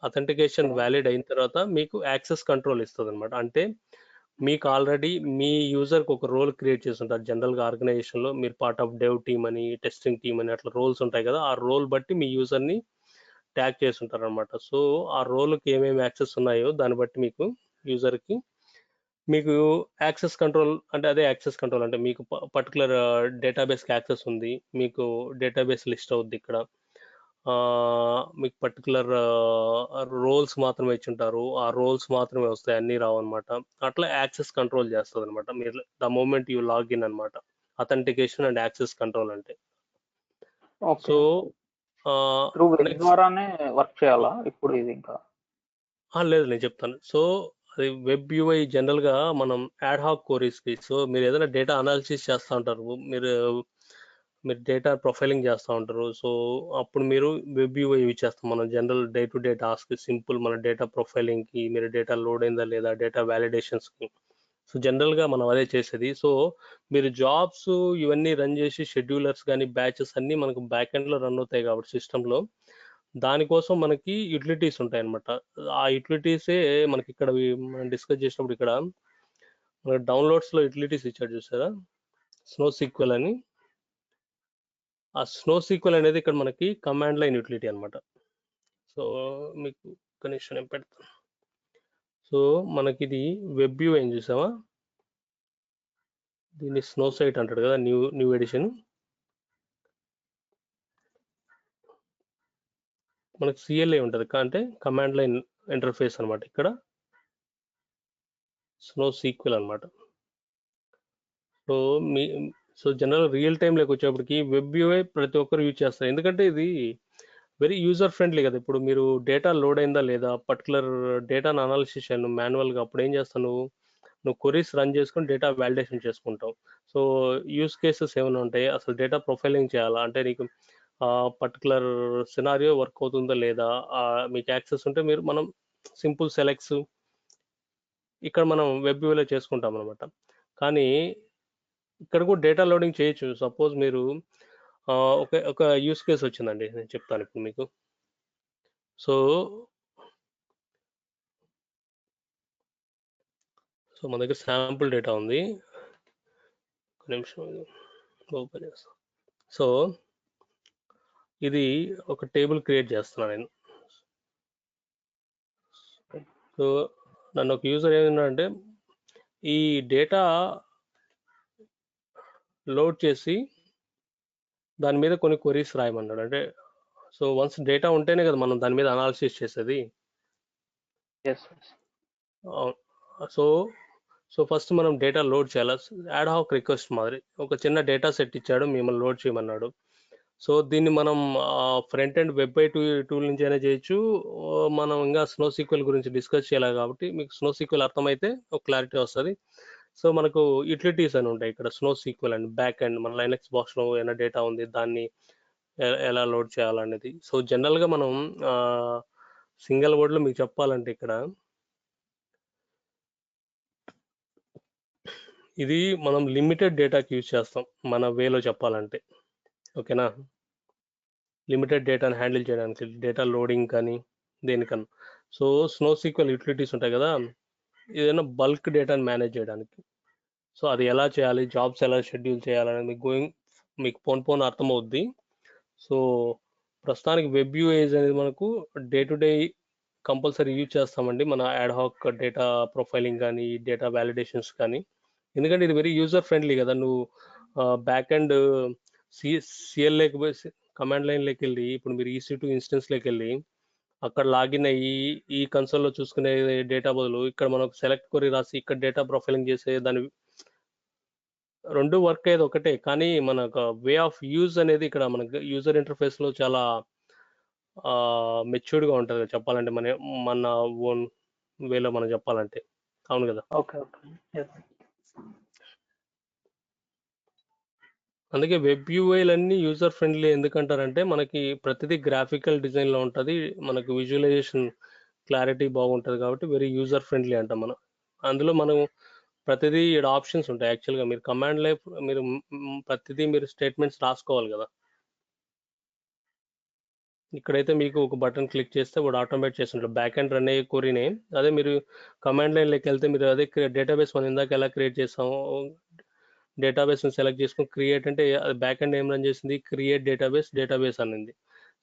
Speaker 2: అథెంటికేషన్ వ్యాలిడ్ అయిన తర్వాత మీకు యాక్సెస్ కంట్రోల్ ఇస్తుంది అనమాట. అంటే మీకు ఆల్రెడీ మీ యూజర్కి ఒక రోల్ క్రియేట్ చేసి ఉంటారు. జనరల్గా ఆర్గనైజేషన్లో మీరు పార్ట్ ఆఫ్ డెవ్ టీమ్ అని, టెస్టింగ్ టీమ్ అని అట్లా రోల్స్ ఉంటాయి కదా. ఆ రోల్ బట్టి మీ యూజర్ని ట్యాగ్ చేసి ఉంటారు అనమాట. సో ఆ రోల్కి ఏమేమి యాక్సెస్ ఉన్నాయో దాన్ని బట్టి మీకు యూజర్కి మీకు యాక్సెస్ కంట్రోల్ అంటే అదే యాక్సెస్ కంట్రోల్ అంటే మీకు పర్టికులర్ డేటాబేస్కి యాక్సెస్ ఉంది, మీకు డేటాబేస్ లిస్ట్ అవుద్ది. ఇక్కడ మీకు పర్టికులర్ రోల్స్ మాత్రమే ఇచ్చుంటారు, ఆ రోల్స్ మాత్రమే వస్తాయి, అన్నీ రావు అనమాట. అట్లా యాక్సెస్ కంట్రోల్ చేస్తుంది అనమాట మీరు ద మూమెంట్ యూ లాగిన్ అనమాట. అథెంటికేషన్ అండ్ యాక్సెస్ కంట్రోల్ అంటే. సో
Speaker 3: ద్వారానే వర్క్ చేయాలా ఇప్పుడు ఇది? ఇంకా
Speaker 2: లేదు, నేను చెప్తాను. సో అది వెబ్ యూఐ జనరల్గా మనం యాడ్ హాక్ కోరీస్కి. సో మీరు ఏదైనా డేటా అనాలిసిస్ చేస్తూ ఉంటారు, మీరు డేటా ప్రొఫైలింగ్ చేస్తూ ఉంటారు. సో అప్పుడు మీరు వెబ్ యూఐ యూజ్ చేస్తాం మనం general day to day task. Simple మన డేటా ప్రొఫైలింగ్కి, మీరు డేటా లోడ్ అయిందా లేదా, డేటా వ్యాలిడేషన్స్కి. సో జనరల్గా మనం అదే చేసేది. సో మీరు జాబ్స్ ఇవన్నీ రన్ చేసి షెడ్యూలర్స్ కానీ బ్యాచెస్ అన్నీ మనకు బ్యాక్ ఎండ్లో రన్ అవుతాయి కాబట్టి సిస్టంలో, దానికోసం మనకి యూటిలిటీస్ ఉంటాయి అనమాట. ఆ యూటిలిటీసే మనకి ఇక్కడ మనం డిస్కస్ చేసినప్పుడు ఇక్కడ మన డౌన్లోడ్స్లో యూటిలిటీస్ ఇచ్చాడు చూసారా, స్నో సీక్వెల్ అని. ఆ స్నో సీక్వెల్ అనేది ఇక్కడ మనకి కమాండ్ లైన్ యూటిలిటీ అనమాట. సో మీకు కనెక్షన్ ఏం పెడతాను. సో మనకి ఇది వెబ్ వ్యూ ఏం చూసావా, దీన్ని స్నో సైట్ అంటాడు కదా, న్యూ ఎడిషన్. మనకి సిఎల్ఏ ఉంటుంది అంటే కమాండ్ లైన్ ఇంటర్ఫేస్ అనమాట. ఇక్కడ స్నో సీక్వెల్ అనమాట. సో జనరల్ రియల్ టైం లేక వచ్చేప్పటికి వెబ్ యూఐ ప్రతి ఒక్కరు యూజ్ చేస్తారు, ఎందుకంటే ఇది వెరీ యూజర్ ఫ్రెండ్లీ కదా. ఇప్పుడు మీరు డేటా లోడ్ అయిందా లేదా, పర్టికులర్ డేటాను అనాలిసిస్ చేయాలి మాన్యువల్గా, అప్పుడు ఏం చేస్తాను, నువ్వు క్వరీస్ రన్ చేసుకొని డేటా వ్యాలిడేషన్ చేసుకుంటావు. సో యూస్ కేసెస్ ఏమైనా ఉంటాయి, అసలు డేటా ప్రొఫైలింగ్ చేయాలా అంటే నీకు పర్టికులర్ సినారియో వర్క్ అవుతుందా లేదా, మీకు యాక్సెస్ ఉంటే మనం సింపుల్ సెలెక్ట్స్ ఇక్కడ మనం వెబ్ వ్యూలో చేసుకుంటాం అనమాట. కానీ ఇక్కడ కూడా డేటా లోడింగ్ చేయొచ్చు. సపోజ్ మీరు ఒక యూస్ కేస్ వచ్చిందండి, నేను చెప్తాను ఇప్పుడు మీకు. సో మన దగ్గర శాంపుల్ డేటా ఉంది, ఒక నిమిషం ఓపెన్ చేస్తాను. సో ఇది ఒక టేబుల్ క్రియేట్ చేస్తున్నాను నేను. సో నన్ను ఒక యూజర్ ఏమన్నాడంటే ఈ డేటా లోడ్ చేసి దాని మీద కొన్ని క్వరీస్ రాయమన్నాడు. అంటే సో వన్స్ డేటా ఉంటేనే కదా మనం దాని మీద అనాలిసిస్ చేసేది.
Speaker 3: Yes yes.
Speaker 2: So so first మనం డేటా లోడ్ చేయాలి. యాడ్ హాక్ రిక్వెస్ట్ మాదిరి ఒక చిన్న డేటా సెట్ ఇచ్చాడు, మిమ్మల్ని లోడ్ చేయమన్నాడు. సో దీన్ని మనం front and web by tool నుంచి అయినా చేయొచ్చు. మనం ఇంకా స్నో సీక్వెల్ గురించి డిస్కస్ చేయాలి కాబట్టి మీకు స్నో సీక్వెల్ అర్థమైతే ఒక క్లారిటీ వస్తుంది. సో మనకు యూటిలిటీస్ అని ఉంటాయి ఇక్కడ. Snow sequel and back and మన లైనక్స్ బాక్స్లో ఏమైనా డేటా ఉంది దాన్ని ఎలా లోడ్ చేయాలనేది. సో జనరల్గా మనం సింగిల్ వర్డ్లో మీకు చెప్పాలంటే ఇక్కడ ఇది మనం లిమిటెడ్ డేటాకి యూజ్ చేస్తాం మన వేలో చెప్పాలంటే. ఓకేనా, లిమిటెడ్ డేటాని హ్యాండిల్ చేయడానికి, డేటా లోడింగ్ కానీ దేనికన్నా. సో స్నో సీక్వెల్ యూటిలిటీస్ ఉంటాయి కదా, ఏదైనా బల్క్ డేటాని మేనేజ్ చేయడానికి. సో అది ఎలా చేయాలి, జాబ్స్ ఎలా షెడ్యూల్ చేయాలనేది మీకు పోన్ అర్థమవుద్ది. సో ప్రస్తుతానికి వెబ్ యూఏజ్ అనేది మనకు day to day compulsory use చేస్తామండి, మన యాడ్ హాక్ డేటా ప్రొఫైలింగ్ కానీ డేటా వ్యాలిడేషన్స్ కానీ. ఎందుకంటే ఇది వెరీ యూజర్ ఫ్రెండ్లీ కదా. నువ్వు బ్యాక్ అండ్ సిఎల్ లేకపోతే కమాండ్ లైన్లోకి వెళ్ళి, ఇప్పుడు మీరు EC2 ఇన్స్టెన్స్లోకి వెళ్ళి అక్కడ లాగిన్ అయ్యి ఈ కన్సోల్లో చూసుకునే డేటా బదులు ఇక్కడ మనకు సెలెక్ట్ కొరి రాసి ఇక్కడ డేటా ప్రొఫైలింగ్ చేసే దాని రెండు వర్క్ అయ్యేది ఒకటే, కానీ మనకు వే ఆఫ్ యూజ్ అనేది ఇక్కడ మనకు యూజర్ ఇంటర్ఫేస్లో చాలా మెచ్యూర్డ్గా ఉంటుంది చెప్పాలంటే, మన ఓన్ వేలో మనం చెప్పాలంటే. అవును కదా.
Speaker 3: Okay okay.
Speaker 2: అందుకే వెబ్ యూఐలు అన్ని యూజర్ ఫ్రెండ్లీ ఎందుకంటారంటే మనకి ప్రతిదీ గ్రాఫికల్ డిజైన్లో ఉంటుంది, మనకు విజువలైజేషన్ క్లారిటీ బాగుంటుంది కాబట్టి వెరీ యూజర్ ఫ్రెండ్లీ అంటాం మనం. అందులో మనం ప్రతిదీ ఇక్కడ ఆప్షన్స్ ఉంటాయి. యాక్చువల్గా మీరు కమాండ్ లైఫ్ మీరు ప్రతిదీ మీరు స్టేట్మెంట్స్ రాసుకోవాలి కదా. ఇక్కడైతే మీకు ఒక బటన్ క్లిక్ చేస్తే వాడు ఆటోమేట్ చేస్తుంటారు బ్యాక్ అండ్ రన్ అయ్యే కొరీనే. అదే మీరు కమాండ్ లైన్లోకి వెళ్తే మీరు అదే డేటాబేస్ మనం ఇందాక ఎలా క్రియేట్ చేస్తామో డేటాబేస్ని సెలెక్ట్ చేసుకుని క్రియేట్ అంటే అది బ్యాక్ అండ్ ఏం రన్ చేసింది, క్రియేట్ డేటాబేస్ అనింది.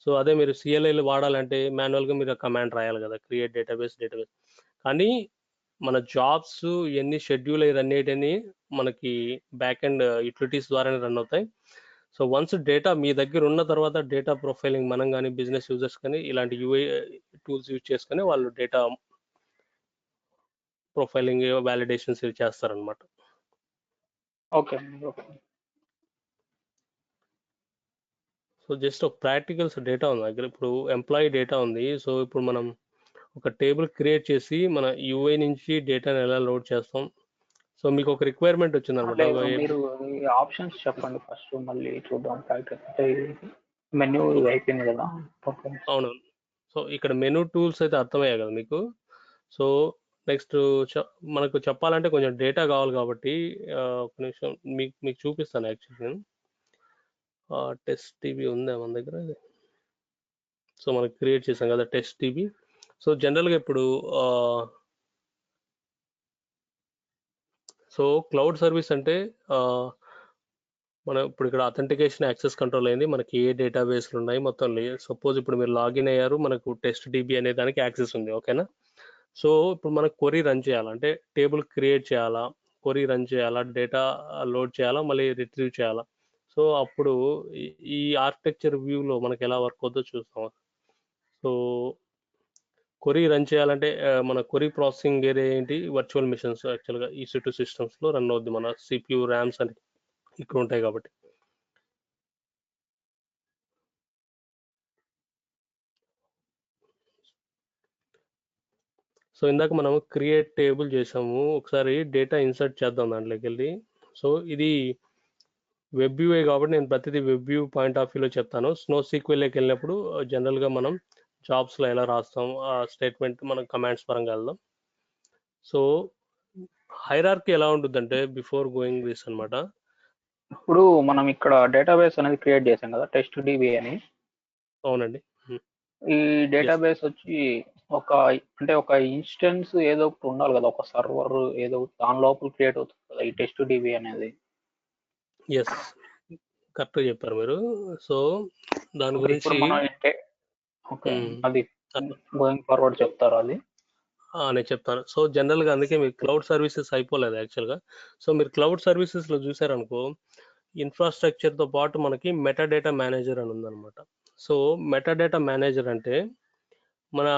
Speaker 2: సో అదే మీరు CLIలు వాడాలంటే మాన్యువల్గా మీరు కమాండ్ రాయాలి కదా, క్రియేట్ డేటాబేస్. కానీ మన జాబ్స్ ఇవన్నీ షెడ్యూల్ అయ్యి రన్ అయ్యేటని మనకి బ్యాక్ అండ్ యూటిలిటీస్ ద్వారానే రన్ అవుతాయి. సో వన్స్ డేటా మీ దగ్గర ఉన్న తర్వాత డేటా ప్రొఫైలింగ్ మనం కానీ బిజినెస్ యూజర్స్ కానీ ఇలాంటి UI టూల్స్ యూజ్ చేసుకొని వాళ్ళు డేటా ప్రొఫైలింగ్ వ్యాలిడేషన్స్ చేస్తారనమాట.
Speaker 3: Okay okay.
Speaker 2: సో జస్ట్ ఒక ప్రాక్టికల్స్ డేటా ఉంది దగ్గర. ఇప్పుడు ఎంప్లాయీ డేటా ఉంది. సో ఇప్పుడు మనం ఒక టేబుల్ క్రియేట్ చేసి మన UI నుంచి డేటాని ఎలా లోడ్ చేస్తాం. సో మీకు ఒక రిక్వైర్మెంట్ వచ్చింది అనమాట.
Speaker 3: మీరు ఆప్షన్స్ చెప్పండి ఫస్ట్, మళ్ళీ చూద్దాం. అంటే మెన్యూ అయిపోయింది కదా.
Speaker 2: అవును. సో ఇక్కడ మెనూ టూల్స్ అయితే అర్థమయ్యాయి కదా మీకు. సో నెక్స్ట్ మనకు చెప్పాలంటే కొంచెం డేటా కావాలి కాబట్టి ఒక నిమిషం మీకు చూపిస్తాను. యాక్చువల్లీ నేను టెస్ట్ టీవీ ఉందా మన దగ్గర. సో మనకి క్రియేట్ చేసాం కదా టెస్ట్ టీవీ. సో జనరల్గా ఇప్పుడు సో క్లౌడ్ సర్వీస్ అంటే మనం ఇప్పుడు ఇక్కడ అథెంటికేషన్ యాక్సెస్ కంట్రోల్ అయింది, మనకి ఏ డేటాబేస్లు ఉన్నాయి మొత్తం. సపోజ్ ఇప్పుడు మీరు లాగిన్ అయ్యారు, మనకు టెస్ట్ DB అనే దానికి యాక్సెస్ ఉంది. ఓకేనా. సో ఇప్పుడు మనకు క్వరీ రన్ చేయాలంటే టేబుల్ క్రియేట్ చేయాలా, క్వరీ రన్ చేయాలా, డేటా లోడ్ చేయాలా, మళ్ళీ రిట్రీవ్ చేయాలా. సో అప్పుడు ఈ ఆర్కిటెక్చర్ వ్యూలో మనకి ఎలా వర్క్ అవుతుందో చూస్తాం. సో క్వరీ రన్ చేయాలంటే మన క్వరీ ప్రాసెసింగ్ ఏరియా ఏంటి, వర్చువల్ మిషన్స్ యాక్చువల్గా EC2 సిస్టమ్స్లో రన్ అవుద్ది. మన CPU ర్యామ్స్ అని ఇక్కడ ఉంటాయి కాబట్టి. సో ఇందాక మనం క్రియేట్ టేబుల్ చేసాము, ఒకసారి డేటా ఇన్సర్ట్ చేద్దాం దాంట్లోకి వెళ్ళి. సో ఇది వెబ్ యూఐ కాబట్టి నేను ప్రతిదీ వెబ్ వ్యూ పాయింట్ ఆఫ్ వ్యూలో చెప్తాను. స్నో సీక్వెల్లోకి వెళ్ళినప్పుడు జనరల్గా మనం జాబ్స్లో ఎలా రాస్తాం ఆ స్టేట్మెంట్ మనం కమాండ్స్ పరంగా వెళ్దాం. సో హైరార్కీ ఎలా ఉంటుందంటే బిఫోర్ గోయింగ్ దిస్ అనమాట.
Speaker 3: ఇప్పుడు మనం ఇక్కడ డేటాబేస్ అనేది క్రియేట్ చేసాం కదా, టెస్ట్ DB అని.
Speaker 2: అవునండి.
Speaker 3: ఈ డేటాబేస్ వచ్చి ఒక ఇన్స్టెన్స్ ఏదో ఒకటి ఉండాలి కదా, ఒక సర్వర్ ఏదో దాని లోపల క్రియేట్ అవుతుంది కదా ఈ టెస్ట్ DB అనేది.
Speaker 2: ఎస్, కరెక్ట్గా చెప్పారు మీరు. సో దాని గురించి
Speaker 3: అది గోయింగ్ ఫార్వర్డ్ చెప్తారు అది
Speaker 2: నేను చెప్తాను. సో జనరల్గా అందుకే మీరు క్లౌడ్ సర్వీసెస్ అయిపోలేదు యాక్చువల్గా. సో మీరు క్లౌడ్ సర్వీసెస్లో చూసారనుకో ఇన్ఫ్రాస్ట్రక్చర్తో పాటు మనకి మెటాడేటా మేనేజర్ అని ఉందన్నమాట. సో మెటాడేటా మేనేజర్ అంటే మన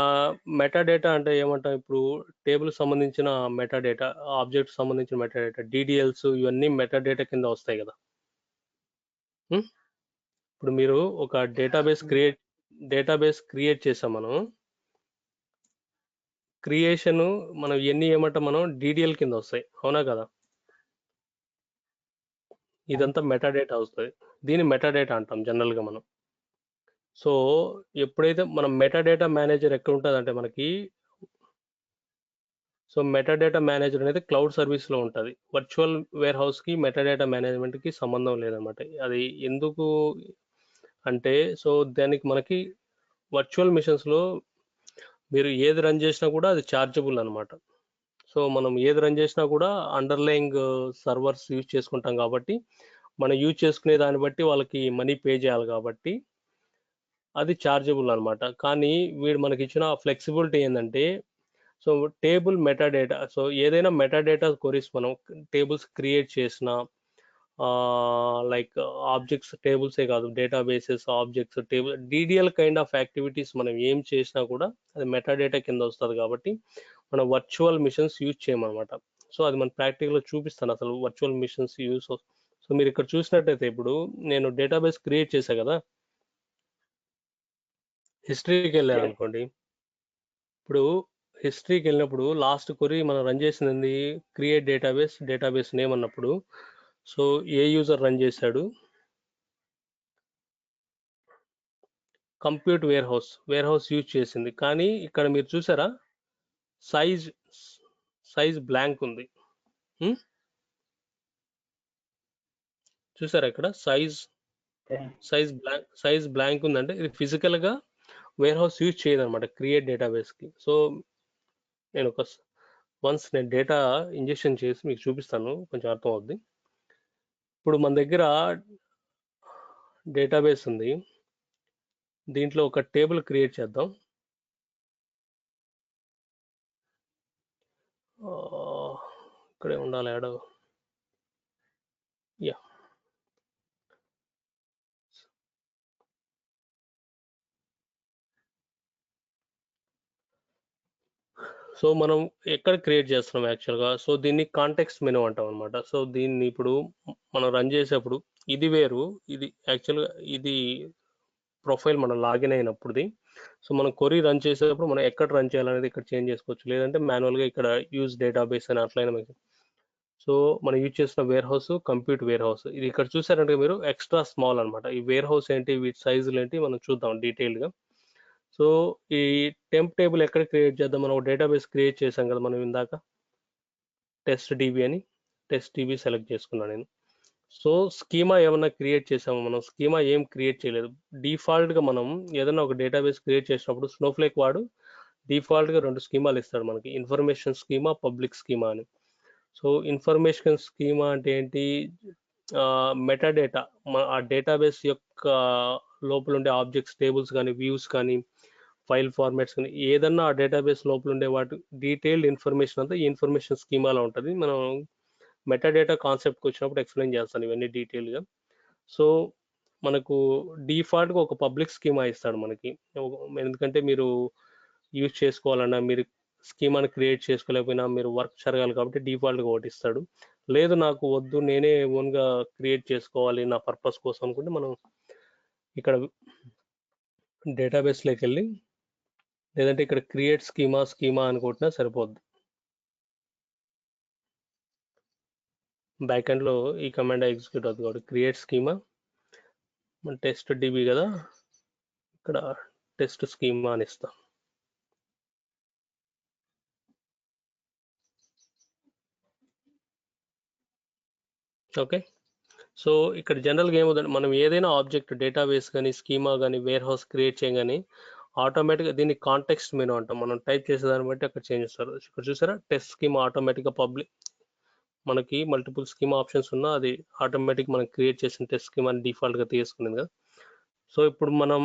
Speaker 2: మెటాడేటా అంటే ఏమంటాం ఇప్పుడు టేబుల్ సంబంధించిన మెటాడేటా, ఆబ్జెక్ట్ సంబంధించిన మెటాడేటా, డీడీఎల్స్ ఇవన్నీ మెటాడేటా కింద వస్తాయి కదా. ఇప్పుడు మీరు ఒక డేటాబేస్ క్రియేట్ చేసాం మనం. క్రియేషన్ మనం ఎన్ని ఏమంటాం మనం డీడీఎల్ కింద వస్తాయి, అవునా కదా. ఇదంతా మెటాడేటా వస్తుంది. దీన్ని మెటాడేటా అంటాం జనరల్గా మనం. సో ఎప్పుడైతే మనం మెటాడేటా మేనేజర్ ఎక్కడ ఉంటుంది అంటే మనకి, సో మెటాడేటా మేనేజర్ అనేది క్లౌడ్ సర్వీస్లో ఉంటుంది. వర్చువల్ వేర్ హౌస్కి మెటాడేటా మేనేజ్మెంట్కి సంబంధం లేదన్నమాట. అది ఎందుకు అంటే, సో దానికి మనకి వర్చువల్ మిషన్స్లో మీరు ఏది రన్ చేసినా కూడా అది చార్జబుల్ అనమాట. సో మనం ఏది రన్ చేసినా కూడా అండర్లయింగ్ సర్వర్స్ యూజ్ చేసుకుంటాం కాబట్టి, మనం యూజ్ చేసుకునే దాన్ని బట్టి వాళ్ళకి మనీ పే చేయాలి కాబట్టి అది చార్జబుల్ అనమాట. కానీ వీడు మనకి ఇచ్చిన ఫ్లెక్సిబిలిటీ ఏంటంటే, సో టేబుల్ మెటాడేటా, సో ఏదైనా మెటాడేటా కొరీస్ మనం టేబుల్స్ క్రియేట్ చేసిన, లైక్ ఆబ్జెక్ట్స్ టేబుల్సే కాదు, databases objects table DDL kind of activities మనం ఏం చేసినా కూడా అది మెటాడేటా కింద వస్తుంది కాబట్టి మనం వర్చువల్ మిషన్స్ యూజ్ చేయమన్నమాట. సో అది మన ప్రాక్టికల్గా చూపిస్తాను అసలు వర్చువల్ మిషన్స్ యూస్. సో మీరు ఇక్కడ చూసినట్టయితే ఇప్పుడు నేను డేటాబేస్ క్రియేట్ చేశా కదా, హిస్టరీకి వెళ్ళాను అనుకోండి. ఇప్పుడు హిస్టరీకి వెళ్ళినప్పుడు లాస్ట్ కొరీ మనం రన్ చేసింది క్రియేట్ డేటాబేస్ నేమ్ అన్నప్పుడు, సో ఏ యూజర్ రన్ చేశాడు, కంప్యూట్ వేర్ హౌస్ యూజ్ చేసింది. కానీ ఇక్కడ మీరు చూసారా సైజ్ బ్లాంక్ ఉంది. చూసారా ఇక్కడ సైజ్ బ్లాంక్ ఉందంటే ఇది ఫిజికల్గా వేర్ హౌస్ యూజ్ చేయదన్నమాట క్రియేట్ డేటాబేస్కి. సో నేను వన్స్ నేను డేటా ఇంజెక్షన్ చేసి మీకు చూపిస్తాను, కొంచెం అర్థం అవుద్ది. ఇప్పుడు మన దగ్గర డేటాబేస్ ఉంది, దీంట్లో ఒక టేబుల్ క్రియేట్ చేద్దాం. ఇక్కడే ఉండాలి యాడ్. యా, సో మనం ఎక్కడ క్రియేట్ చేస్తున్నాం యాక్చువల్గా, సో దీన్ని కాంటెక్స్ట్ మెనూ అంటాం అనమాట. సో దీన్ని ఇప్పుడు మనం రన్ చేసేప్పుడు ఇది వేరు, ఇది యాక్చువల్గా ఇది ప్రొఫైల్ మనం లాగిన్ అయినప్పుడుది. సో మనం కొరీ రన్ చేసేటప్పుడు మనం ఎక్కడ రన్ చేయాలనేది ఇక్కడ చేంజ్ చేసుకోవచ్చు, లేదంటే మాన్యువల్గా ఇక్కడ యూజ్ డేటాబేస్ అని అట్లయినా. సో మనం యూజ్ చేసిన warehouse compute warehouse, ఇది ఇక్కడ చూసారంటే మీరు ఎక్స్ట్రా స్మాల్ అనమాట. ఈ వేర్ హౌస్ ఏంటి, వీటి సైజులు ఏంటి మనం చూద్దాం డీటెయిల్గా. సో ఈ టెంప్ టేబుల్ ఎక్కడ క్రియేట్ చేద్దాం, మనం ఒక డేటాబేస్ క్రియేట్ చేసాం కదా మనం ఇందాక, టెస్ట్ డిబి సెలెక్ట్ చేసుకున్నాను నేను. సో స్కీమా ఏమన్నా క్రియేట్ చేసాము మనం, స్కీమా ఏం క్రియేట్ చేయలేదు. డిఫాల్ట్గా మనం ఏదైనా ఒక డేటాబేస్ క్రియేట్ చేసినప్పుడు స్నోఫ్లేక్ వాడు డిఫాల్ట్గా 2 స్కీమాలు ఇస్తాడు మనకి, ఇన్ఫర్మేషన్ స్కీమా, పబ్లిక్ స్కీమా అని. సో ఇన్ఫర్మేషన్ స్కీమా అంటే ఏంటి, మెటాడేటా ఆ డేటాబేస్ యొక్క లోపల ఉండే ఆబ్జెక్ట్స్, టేబుల్స్ కానీ, వ్యూస్ కానీ, ఫైల్ ఫార్మాట్స్ కానీ ఏదన్నా ఆ డేటాబేస్ లోపల ఉండే వాటి డీటెయిల్డ్ ఇన్ఫర్మేషన్ అంతా ఈ ఇన్ఫర్మేషన్ స్కీమాలో ఉంటుంది. మనం మెటాడేటా కాన్సెప్ట్కి వచ్చినప్పుడు ఎక్స్ప్లెయిన్ చేస్తాను ఇవన్నీ డీటెయిల్గా. సో మనకు డిఫాల్ట్గా ఒక పబ్లిక్ స్కీమా ఇస్తాడు మనకి, ఎందుకంటే మీరు యూజ్ చేసుకోవాలన్నా, మీరు స్కీమాని క్రియేట్ చేసుకోలేకపోయినా మీరు వర్క్ జరగాలి కాబట్టి డిఫాల్ట్గా ఒకటి ఇస్తాడు. లేదు నాకు వద్దు, నేనే ఓన్గా క్రియేట్ చేసుకోవాలి నా పర్పస్ కోసం అనుకుంటే మనం ఇక్కడ డేటాబేస్లోకి వెళ్ళి, లేదంటే ఇక్కడ క్రియేట్ స్కీమా అనుకుంటున్నా సరిపోద్ది. బ్యాక్ ఎండ్లో ఈ కమాండ్ ఎగ్జిక్యూట్ అవుతుంది కాబట్టి క్రియేట్ స్కీమా, మన టెస్ట్ డిబి కదా, ఇక్కడ టెస్ట్ స్కీమా అని ఇస్తాం. ఓకే, సో ఇక్కడ జనరల్గా ఏమవుతుంది, మనం ఏదైనా ఆబ్జెక్ట్ డేటాబేస్ కానీ, స్కీమా కానీ, వేర్ హౌస్ క్రియేట్ చేయగానే ఆటోమేటిక్గా దీన్ని కాంటెక్స్ట్ మెనూ అంటాం. మనం టైప్ చేసేదాన్ని బట్టి అక్కడ చేంజ్ చేస్తారు. ఇక్కడ చూసారా టెస్ట్ స్కీమా ఆటోమేటిక్గా పబ్లిక్, మనకి మల్టిపుల్ స్కీమా ఆప్షన్స్ ఉన్నా అది ఆటోమేటిక్ మనం క్రియేట్ చేసిన టెస్ట్ స్కీమా అని డిఫాల్ట్గా తీసుకునేది కదా. సో ఇప్పుడు మనం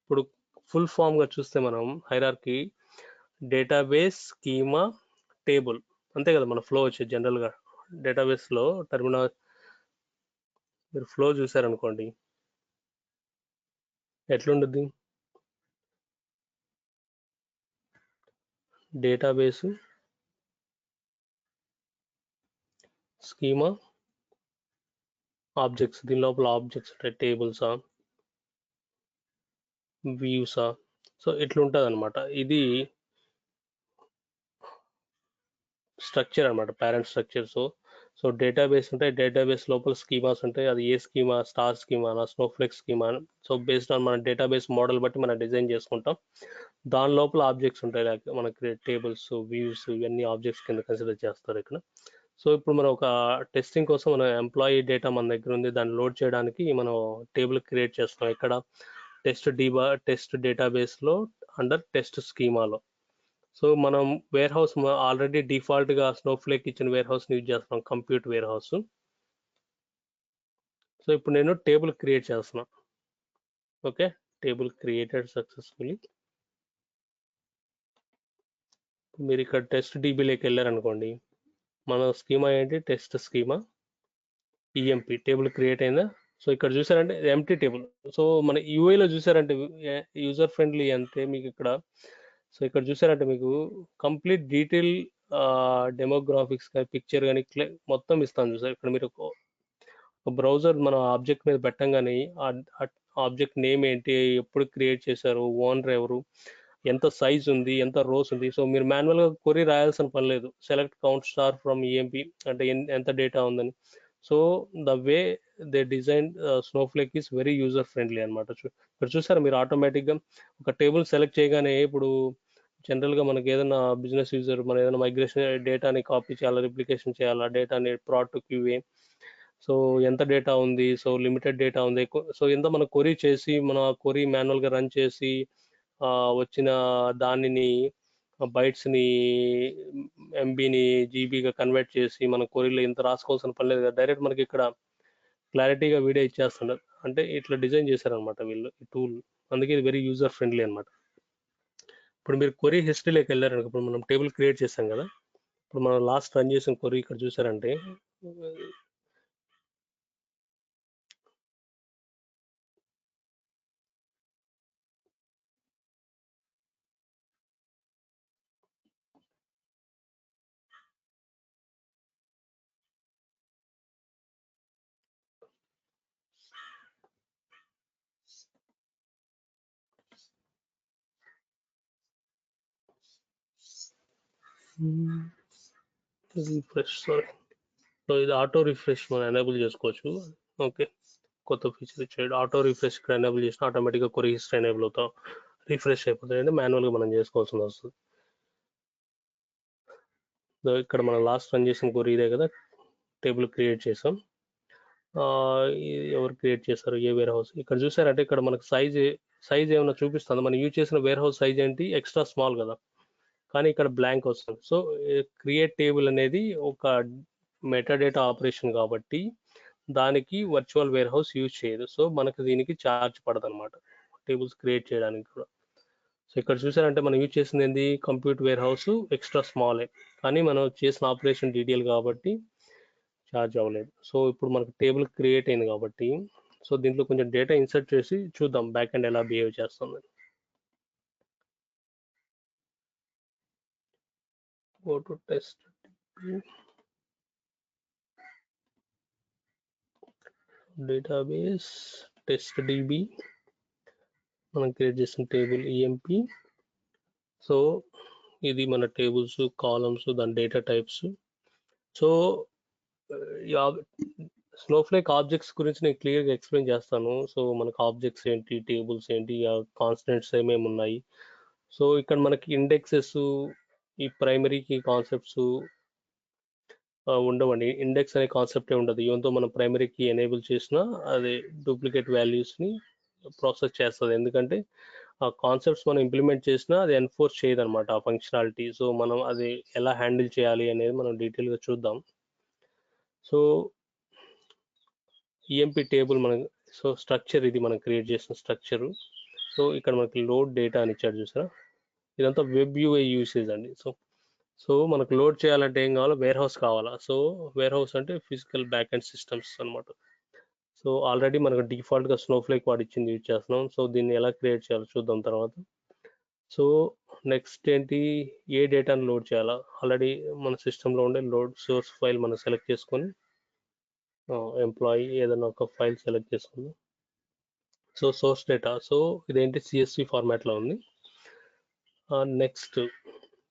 Speaker 2: ఇప్పుడు ఫుల్ ఫామ్గా చూస్తే మనం హైరార్కీ డేటాబేస్, స్కీమా, టేబుల్, అంతే కదా మన ఫ్లో వచ్చేది. జనరల్గా డేటాబేస్లో టర్మినాలజీ మీరు ఫ్లో చూసారనుకోండి ఎట్లుంటుంది, డేటాబేస్ స్కీమా ఆబ్జెక్ట్స్, దీని లోపల ఆబ్జెక్ట్స్ ఉంటాయి, టేబుల్సా వ్యూసా, సో ఇట్లా ఉంటుంది అనమాట. ఇది స్ట్రక్చర్ అనమాట, పేరెంట్ స్ట్రక్చర్. సో డేటాబేస్ ఉంటాయి, డేటాబేస్ లోపల స్కీమాస్ ఉంటాయి. అది ఏ schema, star schema, snowflake schema. So based on మన డేటాబేస్ మోడల్ బట్టి మనం డిజైన్ చేసుకుంటాం. దాని లోపల ఆబ్జెక్ట్స్ ఉంటాయి, లైక్ మనకి టేబుల్స్, వ్యూస్, ఇవన్నీ ఆబ్జెక్ట్స్ కింద కన్సిడర్ చేస్తారు ఇక్కడ. సో ఇప్పుడు మనం ఒక టెస్టింగ్ కోసం మన ఎంప్లాయీ డేటా మన దగ్గర ఉంది, దాన్ని లోడ్ చేయడానికి మనం టేబుల్ క్రియేట్ చేస్తాం. ఇక్కడ టెస్ట్ డేటాబేస్లో అండర్ టెస్ట్ స్కీమాలో. సో మనం వేర్ హౌస్ ఆల్రెడీ డిఫాల్ట్గా స్నోఫ్లేక్ ఇచ్చిన వేర్ హౌస్ని యూజ్ చేస్తున్నాం, కంప్యూట్ వేర్ హౌస్. సో ఇప్పుడు నేను టేబుల్ క్రియేట్ చేస్తున్నా. Okay, table created successfully. మీరు ఇక్కడ టెస్ట్ డీబీలోకి వెళ్ళారనుకోండి, మన స్కీమా ఏంటి, test schema EMP table create అయిందా. సో ఇక్కడ చూసారంటే ఎంటీ టేబుల్. సో మన యూఐలో చూసారంటే యూజర్ ఫ్రెండ్లీ అంటే మీకు ఇక్కడ, సో ఇక్కడ చూసారంటే మీకు కంప్లీట్ డీటెయిల్ డెమోగ్రాఫిక్స్ కానీ పిక్చర్ కానీ మొత్తం ఇస్తాను చూసారు. ఇక్కడ మీరు ఒక బ్రౌజర్ మన ఆబ్జెక్ట్ మీద పెట్టంగానే ఆబ్జెక్ట్ నేమ్ ఏంటి, ఎప్పుడు క్రియేట్ చేశారు, ఓనర్ ఎవరు, ఎంత సైజ్ ఉంది, ఎంత రోస్ ఉంది. సో మీరు మాన్యువల్గా కొరీ రాయాల్సిన పని లేదు. Select count star from EMP అంటే ఎంత డేటా ఉందని. So the way they design Snowflake is very user friendly అనమాట. ఇక్కడ చూసారా మీరు ఆటోమేటిక్గా ఒక టేబుల్ సెలెక్ట్ చేయగానే, ఇప్పుడు జనరల్గా మనకి ఏదైనా బిజినెస్ యూజర్ మనం ఏదైనా మైగ్రేషన్ డేటాని కాపీ చేయాలా, రిప్లికేషన్ చేయాలా, డేటాని ప్రాట్ టు క్యూఏ, సో ఎంత డేటా ఉంది, సో లిమిటెడ్ డేటా ఉంది. సో ఎంత మనం కొరీ చేసి, మన కొరీ మాన్యువల్గా రన్ చేసి వచ్చిన దానిని బైట్స్ని ఎంబీని జీబీగా కన్వర్ట్ చేసి మన కొరీలో ఇంత రాసుకోవాల్సిన పని లేదు కదా, డైరెక్ట్ మనకి ఇక్కడ క్లారిటీగా వీడియో ఇచ్చేస్తున్నారు. అంటే ఇట్లా డిజైన్ చేశారనమాట వీళ్ళు ఈ టూల్. అందుకే ఇది వెరీ యూజర్ ఫ్రెండ్లీ అనమాట. ఇప్పుడు మీరు కొరీ హిస్టరీలోకి వెళ్ళారనుకో, ఇప్పుడు మనం టేబుల్ క్రియేట్ చేసాం కదా, ఇప్పుడు మనం లాస్ట్ రన్ చేసిన కొరీ ఇక్కడ చూసారంటే రిఫ్రెష్, సారీ. సో ఇది ఆటో రిఫ్రెష్ మనం ఎనేబుల్ చేసుకోవచ్చు. ఓకే, కొత్త ఫీచర్ ఇచ్చాడు ఆటో రిఫ్రెష్. ఇక్కడ ఎనేబుల్ చేసిన ఆటోమేటిక్గా కొరీ హిస్టరీ ఎనేబుల్ అవుతాం, రిఫ్రెష్ అయిపోతుంది. అంటే మాన్యువల్గా మనం చేసుకోవాల్సి వస్తుంది. ఇక్కడ మనం లాస్ట్ రన్ చేసిన కొరీ ఇదే కదా, టేబుల్ క్రియేట్ చేసాం. ఎవరు క్రియేట్ చేస్తారు, ఏ వేర్ హౌస్. ఇక్కడ చూసారంటే ఇక్కడ మనకు సైజ్ ఏమైనా చూపిస్తుంది. మనం యూజ్ చేసిన వేర్ హౌస్ సైజ్ ఏంటి, ఎక్స్ట్రా స్మాల్ కదా, కానీ ఇక్కడ బ్లాంక్ వస్తుంది. సో క్రియేట్ టేబుల్ అనేది ఒక మెటాడేటా ఆపరేషన్ కాబట్టి దానికి వర్చువల్ వేర్ హౌస్ యూజ్ చేయదు. సో మనకు దీనికి ఛార్జ్ పడదు అనమాట, టేబుల్స్ క్రియేట్ చేయడానికి కూడా. సో ఇక్కడ చూసారంటే మనం యూజ్ చేసింది ఏంది, కంప్యూట్ వేర్ హౌస్ ఎక్స్ట్రా స్మాలే, కానీ మనం చేసిన ఆపరేషన్ డీటెయిల్ కాబట్టి ఛార్జ్ అవ్వలేదు. సో ఇప్పుడు మనకు టేబుల్ క్రియేట్ అయింది కాబట్టి, సో దీంట్లో కొంచెం డేటా ఇన్సర్ట్ చేసి చూద్దాం బ్యాక్ ఎండ్ ఎలా బిహేవ్ చేస్తుంది. Go to test database, test dB, మనం క్రియేట్ చేసిన టేబుల్ ఈఎంపీ. సో ఇది మన టేబుల్స్, కాలమ్స్, దాని data types. So Snowflake objects గురించి నేను క్లియర్గా ఎక్స్ప్లెయిన్ చేస్తాను. సో మనకు ఆబ్జెక్ట్స్ ఏంటి, టేబుల్స్ ఏంటి, కాన్స్టెంట్స్ ఏమేమి ఉన్నాయి. సో ఇక్కడ మనకి ఇండెక్సెస్, ఈ ప్రైమరీ కీ కాన్సెప్ట్స్ ఉండవండి. ఇండెక్స్ అనే కాన్సెప్టే ఉండదు. ఈవెన్తో మనం ప్రైమరీ కీ ఎనేబుల్ చేసినా అది డూప్లికేట్ వాల్యూస్ని ప్రాసెస్ చేస్తుంది. ఎందుకంటే ఆ కాన్సెప్ట్స్ మనం ఇంప్లిమెంట్ చేసినా అది ఎన్ఫోర్స్ చేయదు అనమాట ఆ ఫంక్షనాలిటీ. సో మనం అది ఎలా హ్యాండిల్ చేయాలి అనేది మనం డీటెయిల్గా చూద్దాం. సో ఈఎంపీ టేబుల్ మనం, సో స్ట్రక్చర్ ఇది మనం క్రియేట్ చేసిన స్ట్రక్చరు. సో ఇక్కడ మనకి లోడ్ డేటా అని ఇచ్చాడు చూసారా, ఇదంతా వెబ్ యూఐ యూసేజ్ అండి. సో మనకు లోడ్ చేయాలంటే ఏం కావాలో, వేర్ హౌస్ కావాలా. సో వేర్ హౌస్ అంటే ఫిజికల్ బ్యాక్ అండ్ సిస్టమ్స్ అనమాట. సో ఆల్రెడీ మనకు డిఫాల్ట్గా స్నోఫ్లేక్ వాడు ఇచ్చింది యూజ్ చేస్తున్నాం. సో దీన్ని ఎలా క్రియేట్ చేయాలో చూద్దాం తర్వాత. సో నెక్స్ట్ ఏంటి, ఏ డేటాను లోడ్ చేయాలా, ఆల్రెడీ మన సిస్టంలో ఉండే లోడ్ సోర్స్ ఫైల్ మనం సెలెక్ట్ చేసుకొని ఎంప్లాయీ ఏదైనా ఒక ఫైల్ సెలెక్ట్ చేసుకుందాం. సో సోర్స్ డేటా, సో ఇదేంటి CSV ఫార్మాట్లో ఉంది. నెక్స్ట్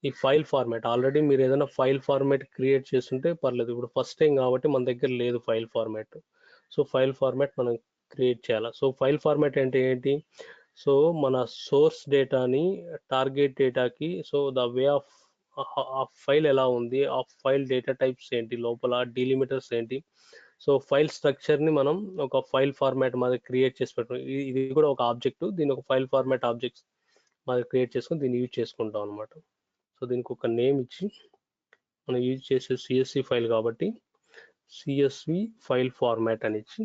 Speaker 2: ఈ ఫైల్ ఫార్మాట్, ఆల్రెడీ మీరు ఏదైనా ఫైల్ ఫార్మాట్ క్రియేట్ చేస్తుంటే పర్లేదు, ఇప్పుడు ఫస్ట్ టైం కాబట్టి మన దగ్గర లేదు file format. So file format మనం క్రియేట్ చేయాలి. సో ఫైల్ ఫార్మాట్ అంటే ఏంటి, సో మన సోర్స్ డేటాని టార్గెట్ డేటాకి, సో ద వే ఆఫ్ ఆ ఫైల్ ఎలా ఉంది, ఆ ఫైల్ డేటా టైప్స్ ఏంటి, లోపల డీలిమిటర్స్ ఏంటి, సో ఫైల్ స్ట్రక్చర్ని మనం ఒక ఫైల్ ఫార్మాట్ మాది క్రియేట్ చేసి పెట్టుకున్నాం. ఇది కూడా ఒక ఆబ్జెక్ట్, దీని ఒక ఫైల్ ఫార్మాట్ ఆబ్జెక్ట్స్ మాది క్రియేట్ చేసుకొని దీన్ని యూజ్ చేసుకుంటాం అనమాట. సో దీనికి ఒక నేమ్ ఇచ్చి మనం యూజ్ చేసే CSV ఫైల్ కాబట్టి CSV ఫైల్ ఫార్మాట్ అని ఇచ్చి,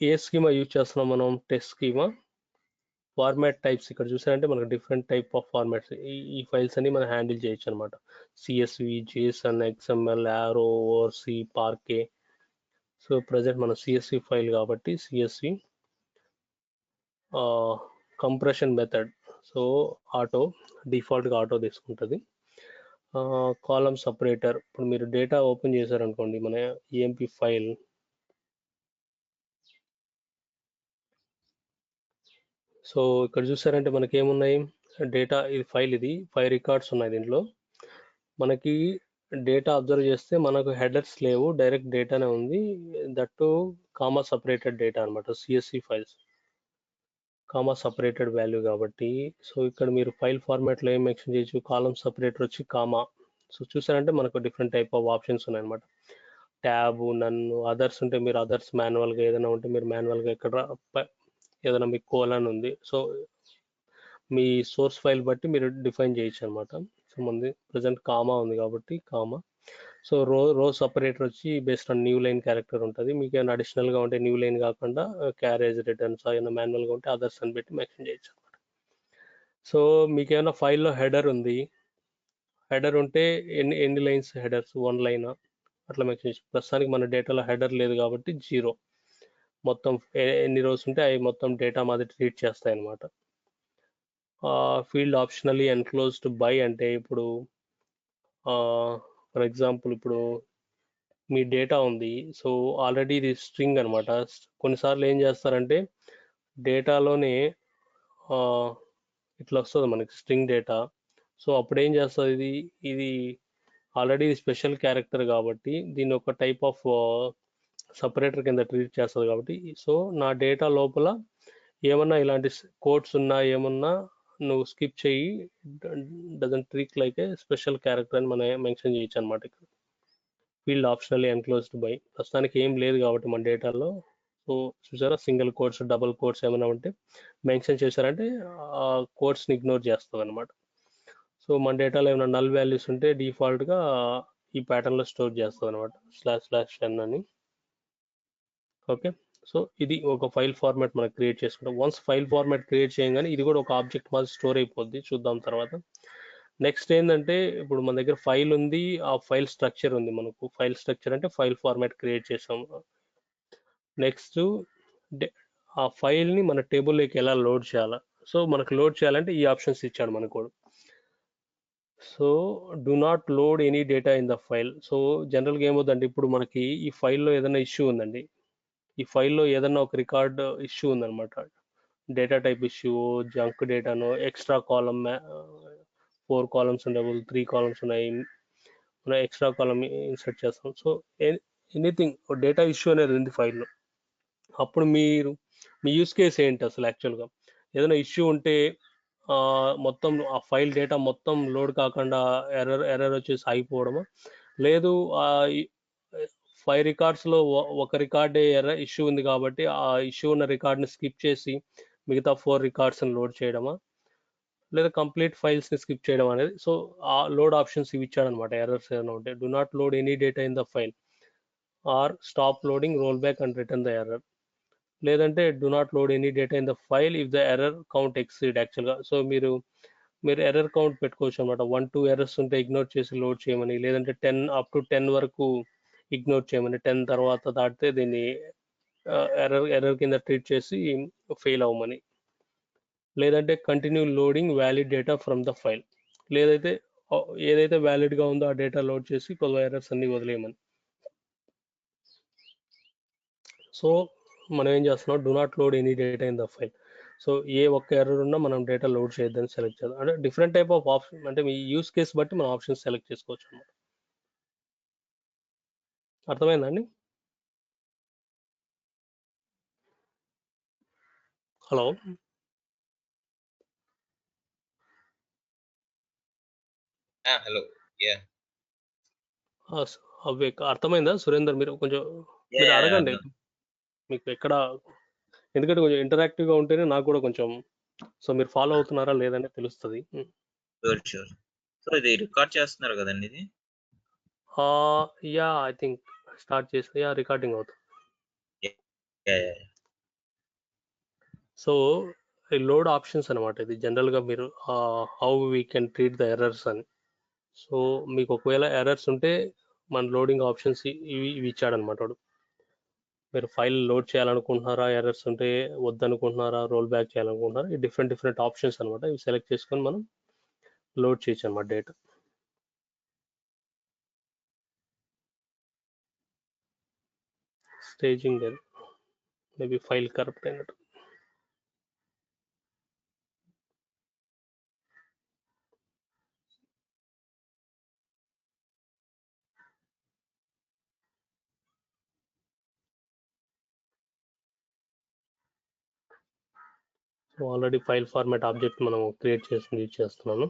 Speaker 2: ఏ స్కీమా యూజ్ చేస్తున్నాం మనం, టెస్ట్ స్కీమా. ఫార్మాట్ టైప్స్ ఇక్కడ చూసారంటే మనకు డిఫరెంట్ టైప్ ఆఫ్ ఫార్మాట్స్, ఈ ఫైల్స్ అన్ని మనం హ్యాండిల్ చేయొచ్చు అనమాట. CSV, JSON, XML, Arrow, ORC, Parquet. So present మన CSV ఫైల్ కాబట్టి CSV compression method, so auto, డిఫాల్ట్గా ఆటో తీసుకుంటుంది. కాలమ్ సపరేటర్, ఇప్పుడు మీరు డేటా ఓపెన్ చేశారనుకోండి మన EMP ఫైల్, సో ఇక్కడ చూసారంటే మనకి ఏమున్నాయి, డేటా, ఇది ఫైల్, ఇది 5 రికార్డ్స్ ఉన్నాయి దీంట్లో. మనకి డేటా అబ్జర్వ్ చేస్తే మనకు హెడర్స్ లేవు, డైరెక్ట్ డేటానే ఉంది, దట్టు కామా సపరేటెడ్ డేటా అనమాట. CSV files comma separated value కాబట్టి, సో ఇక్కడ మీరు ఫైల్ ఫార్మాట్లో ఏం మెన్షన్ చేయొచ్చు, కాలమ్ సపరేటర్ వచ్చి కామా. సో చూసారంటే మనకు డిఫరెంట్ టైప్ ఆఫ్ ఆప్షన్స్ ఉన్నాయన్నమాట. ట్యాబ్, నన్ను, అదర్స్ ఉంటే మీరు అదర్స్, మాన్యువల్గా ఏదైనా ఉంటే మీరు మాన్యువల్గా ఇక్కడ ఏదైనా మీకు కోలన్ ఉంది, సో మీ సోర్స్ ఫైల్ బట్టి మీరు డిఫైన్ చేయొచ్చు అనమాట. సో మంది ప్రజెంట్ కామా ఉంది కాబట్టి కామా. సో రో సపరేటర్ వచ్చి based on new line character ఉంటుంది. మీకు ఏమైనా అడిషనల్గా ఉంటే న్యూ లైన్ కాకుండా క్యారేజ్ రిటర్న్స్ ఏమైనా మాన్యువల్గా ఉంటే అదర్స్ అని పెట్టి మెన్షన్ చేయొచ్చు అనమాట. సో మీకు ఏమైనా ఫైల్లో హెడర్ ఉంది, హెడర్ ఉంటే ఎన్ని లైన్స్ హెడర్స్, 1 లైన్ అట్లా మెన్షన్ చేయొచ్చు. ప్రస్తుతానికి మన డేటాలో హెడర్ లేదు కాబట్టి 0, మొత్తం ఎన్ని రోస్ ఉంటే అవి మొత్తం డేటా మాది ట్రీట్ చేస్తాయి అనమాట. ఫీల్డ్ ఆప్షనల్లీ ఎన్క్లోజ్డ్ బై అంటే ఇప్పుడు ఫర్ ఎగ్జాంపుల్ ఇప్పుడు మీ డేటా ఉంది, సో ఆల్రెడీ ఇది స్ట్రింగ్ అనమాట. కొన్నిసార్లు ఏం చేస్తారంటే డేటాలోనే ఇట్లా వస్తుంది మనకి స్ట్రింగ్ డేటా. సో అప్పుడు ఏం చేస్తుంది, ఇది ఆల్రెడీ స్పెషల్ క్యారెక్టర్ కాబట్టి దీన్ని ఒక టైప్ ఆఫ్ సపరేటర్ కింద ట్రీట్ చేస్తుంది కాబట్టి, సో నా డేటా లోపల ఏమన్నా ఇలాంటి కోడ్స్ ఉన్నా ఏమన్నా నువ్వు స్కిప్ చేయి, doesn't treat like A special character అని మనం మెన్షన్ చేయొచ్చు అనమాట. ఇక్కడ ఫీల్డ్ ఆప్షనల్లీ ఎన్క్లోజ్డ్ బై, ప్రస్తుతానికి ఏం లేదు కాబట్టి మన డేటాలో. సో చూసారా, సింగిల్ కోడ్స్, డబుల్ కోడ్స్ ఏమైనా ఉంటే మెన్షన్ చేశారంటే ఆ కోడ్స్ని ఇగ్నోర్ చేస్తుంది అనమాట. సో మన డేటాలో ఏమైనా నల్ వాల్యూస్ ఉంటే డిఫాల్ట్గా ఈ ప్యాటర్న్లో స్టోర్ చేస్తుంది అనమాట, /n అని. ఓకే, సో ఇది ఒక ఫైల్ ఫార్మాట్ మనం క్రియేట్ చేసుకుంటాం. వన్స్ ఫైల్ ఫార్మాట్ క్రియేట్ చేయగానే ఇది కూడా ఒక ఆబ్జెక్ట్ మాది స్టోర్ అయిపోద్ది, చూద్దాం తర్వాత. నెక్స్ట్ ఏంటంటే ఇప్పుడు మన దగ్గర ఫైల్ ఉంది, ఆ ఫైల్ స్ట్రక్చర్ ఉంది. మనకు ఫైల్ స్ట్రక్చర్ అంటే ఫైల్ ఫార్మాట్ క్రియేట్ చేసాం. నెక్స్ట్ ఆ ఫైల్ని మన టేబుల్లోకి ఎలా లోడ్ చేయాలా, సో మనకు లోడ్ చేయాలంటే ఈ ఆప్షన్స్ ఇచ్చాడు మనకు. So do not load any data in the file. So జనరల్గా ఏమవుతుందంటే ఇప్పుడు మనకి ఈ ఫైల్లో ఏదైనా ఇష్యూ ఉందండి, ఈ ఫైల్లో ఏదైనా ఒక రికార్డ్ ఇష్యూ ఉందన్నమాట, డేటా టైప్ ఇష్యూ, జంక్ డేటాను, ఎక్స్ట్రా కాలమ్, 4 కాలమ్స్ ఉండవు, 3 కాలమ్స్ ఉన్నాయి, మనం ఎక్స్ట్రా కాలమ్ ఇన్సర్ట్ చేస్తాం. సో ఎనీథింగ్ డేటా ఇష్యూ అనేది ఉంది ఫైల్లో. అప్పుడు మీరు మీ యూస్ కేస్ ఏంటి అసలు, యాక్చువల్గా ఏదైనా ఇష్యూ ఉంటే మొత్తం ఆ ఫైల్ డేటా మొత్తం లోడ్ కాకుండా ఎర్రర్ వచ్చేసి ఆగిపోవడమా, లేదు 5 రికార్డ్స్లో ఒక రికార్డే ఎర్రర్ ఇష్యూ ఉంది కాబట్టి ఆ ఇష్యూ ఉన్న రికార్డ్ని స్కిప్ చేసి మిగతా 4 రికార్డ్స్ని లోడ్ చేయడమా, లేదా కంప్లీట్ ఫైల్స్ని స్కిప్ చేయడం అనేది. సో ఆ లోడ్ ఆప్షన్స్ ఇవి ఇచ్చాడనమాట. ఎర్రర్స్ ఏమైనా ఉంటే do not load any data in the file, or stop loading, roll back and return the error. లేదంటే do not load any data in the file if the error count exceed. యాక్చువల్గా so మీరు error count పెట్టుకోవచ్చు అనమాట. 1-2 errors ఉంటే ignore చేసి load చేయమని, లేదంటే 10 up to 10 వరకు ఇగ్నోర్ చేయమని, 10 తర్వాత దాటితే దీన్ని ఎర్రర్ కింద ట్రీట్ చేసి ఫెయిల్ అవ్వమని. లేదంటే continue loading valid data from the file, లేదైతే ఏదైతే వ్యాలిడ్గా ఉందో ఆ డేటా లోడ్ చేసి కొద్దిగా ఎర్రర్స్ అన్ని వదిలేయమని. సో మనం ఏం చేస్తున్నాం, do not load any data in the file. So ఏ ఒక్క ఎర్రర్ ఉన్నా మనం డేటా లోడ్ చేయొద్దని సెలెక్ట్ చేద్దాం. అంటే డిఫరెంట్ టైప్ ఆఫ్ ఆప్షన్, అంటే మీ యూస్ కేస్ బట్టి మనం ఆప్షన్స్ సెలెక్ట్ చేసుకోవచ్చు అన్నమాట. అర్థమైందండి? Hello,
Speaker 4: hello. యా
Speaker 2: అవి అర్థమైందా సురేందర్? మీరు కొంచెం మీరు అడగండి, మీకు ఎక్కడ, ఎందుకంటే కొంచెం ఇంటరాక్టివ్గా ఉంటేనే నాకు కూడా కొంచెం, సో మీరు ఫాలో అవుతున్నారా లేదని తెలుస్తుంది.
Speaker 4: షూర్. సో ఇది రికార్డ్ చేస్తున్నారు కదండి ఇది?
Speaker 2: యా ఐ థింక్ స్టార్ట్ చేసి యా రికార్డింగ్ అవుతుంది. సో ఈ లోడ్ ఆప్షన్స్ అనమాట, ఇది జనరల్గా మీరు how we can treat the errors అని. సో మీకు ఒకవేళ ఎర్రర్స్ ఉంటే మన లోడింగ్ ఆప్షన్స్ ఇవి ఇచ్చాడనమాట వాడు. మీరు ఫైల్ లోడ్ చేయాలనుకుంటున్నారా, ఎర్రర్స్ ఉంటే వద్దనుకుంటున్నారా, రోల్ బ్యాక్ చేయాలనుకుంటున్నారా, ఈ డిఫరెంట్ ఆప్షన్స్ అనమాట. ఇవి సెలెక్ట్ చేసుకొని మనం లోడ్ చేయొచ్చు అనమాట data. Staging maybe file corrupt అయినట్టు. So already file format object మనం క్రియేట్ చేసింది యూజ్ చేస్తున్నాను.